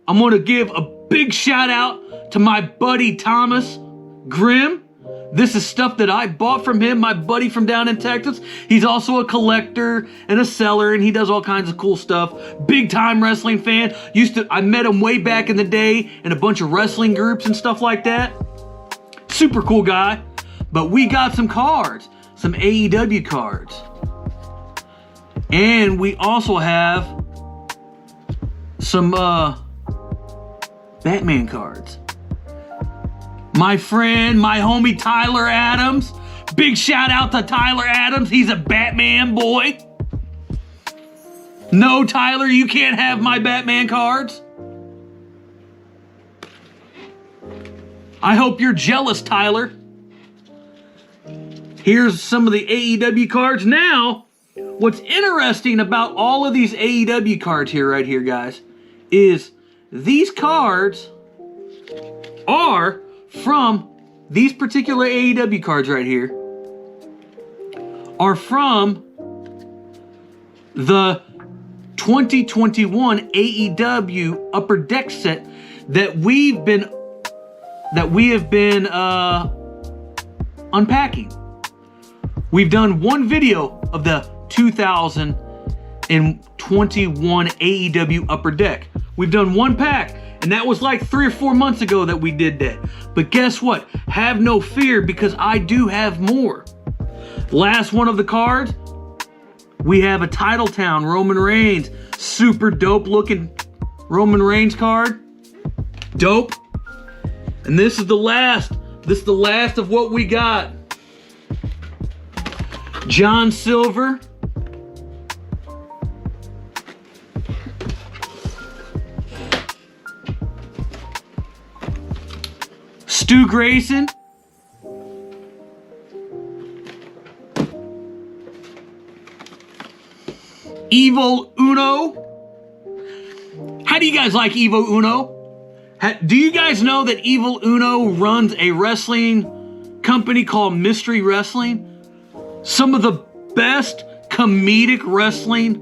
I'm going to give a big shout out to my buddy Thomas Grimm. This is stuff that I bought from him, my buddy from down in Texas. He's also a collector and a seller, and he does all kinds of cool stuff. Big time wrestling fan. I met him way back in the day in a bunch of wrestling groups and stuff like that. Super cool guy. But we got some cards, some AEW cards. And we also have some Batman cards. My friend, my homie Tyler Adams. Big shout out to Tyler Adams. He's a Batman boy. No, Tyler, you can't have my Batman cards. I hope you're jealous, Tyler. Here's some of the AEW cards. Now, what's interesting about all of these AEW cards here, right here, guys, is these cards are from these particular AEW cards right here are from the 2021 AEW Upper Deck set that we have been unpacking. We've done one video of the 2021 AEW Upper Deck. We've done one pack, and that was like 3 or 4 months ago that we did that. But guess what? Have no fear, because I do have more. Last one of the cards, we have a Titletown Roman Reigns. Super dope looking Roman Reigns card. Dope. And this is the last. This is the last of what we got. John Silver. Stu Grayson. Evil Uno. How do you guys like Evil Uno? Do you guys know that Evil Uno runs a wrestling company called Mystery Wrestling? Some of the best comedic wrestling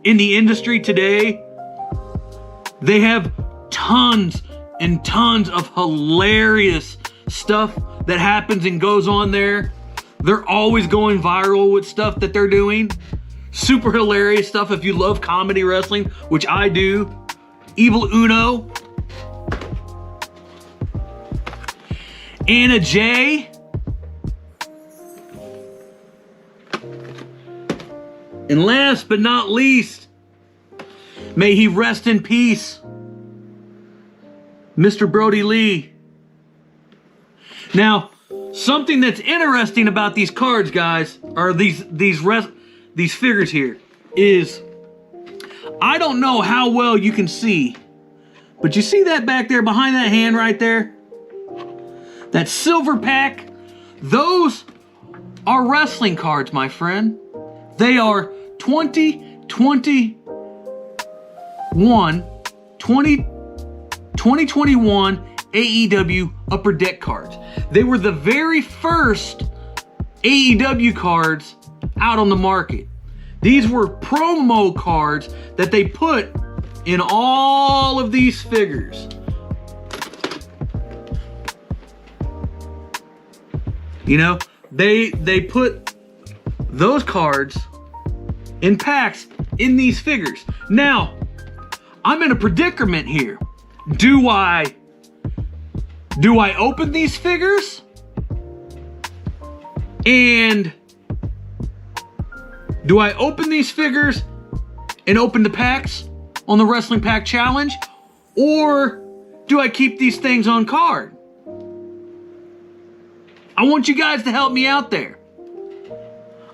in the industry today. They have tons and tons of hilarious stuff that happens and goes on there. They're always going viral with stuff that they're doing. Super hilarious stuff if you love comedy wrestling, which I do. Evil Uno. Anna Jay. And last but not least, may he rest in peace, Mr. Brody Lee. Now, something that's interesting about these cards, guys, or these figures here, is I don't know how well you can see, but you see that back there behind that hand right there? That silver pack? Those are wrestling cards, my friend. They are 2021 AEW Upper Deck cards. They were the very first AEW cards out on the market. These were promo cards that they put in all of these figures. You know, they put those cards in packs in these figures. Now, I'm in a predicament here. Do I open these figures? And do I open these figures and open the packs on the Wrestling Pack Challenge? Or do I keep these things on card? I want you guys to help me out there.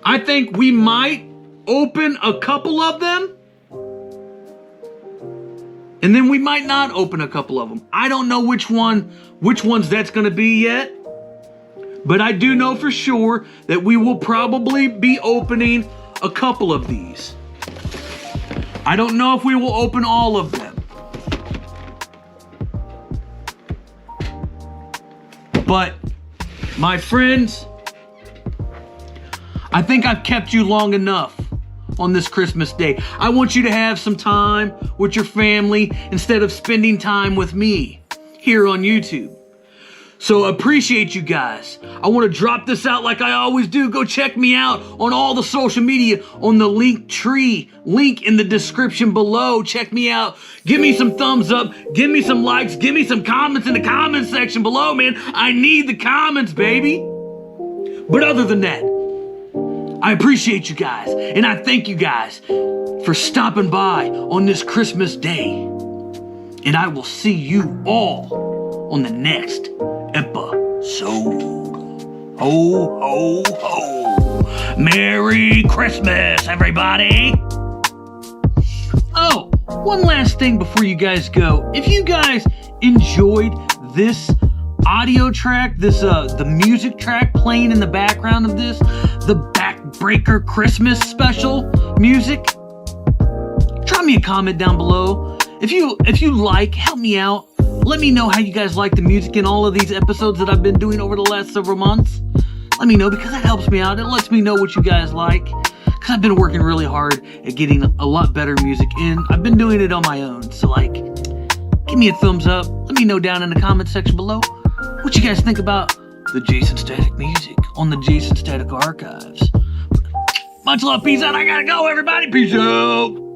I think we might open a couple of them And then we might not open a couple of them. I don't know which ones that's going to be yet. But I do know for sure that we will probably be opening a couple of these. I don't know if we will open all of them. But, my friends, I think I've kept you long enough on this Christmas day. I want you to have some time with your family instead of spending time with me here on YouTube. So appreciate you guys. I want to drop this out like I always do. Go check me out on all the social media on the Linktree link in the description below. Check me out. Give me some thumbs up. Give me some likes. Give me some comments in the comments section below, man. I need the comments, baby. But other than that, I appreciate you guys. And I thank you guys for stopping by on this Christmas day. And I will see you all on the next episode. Ho, ho, ho. Merry Christmas, everybody. Oh, one last thing before you guys go. If you guys enjoyed this audio track, the music track playing in the background of this, the Backbreaker Christmas special music, drop me a comment down below. If you like, help me out. Let me know how you guys like the music in all of these episodes that I've been doing over the last several months. Let me know, because that helps me out. It lets me know what you guys like. Because I've been working really hard at getting a lot better music in. I've been doing it on my own. So, give me a thumbs up. Let me know down in the comment section below what you guys think about the Jason Static music on the Jason Static archives. Much love. Peace out. I gotta go, everybody. Peace out.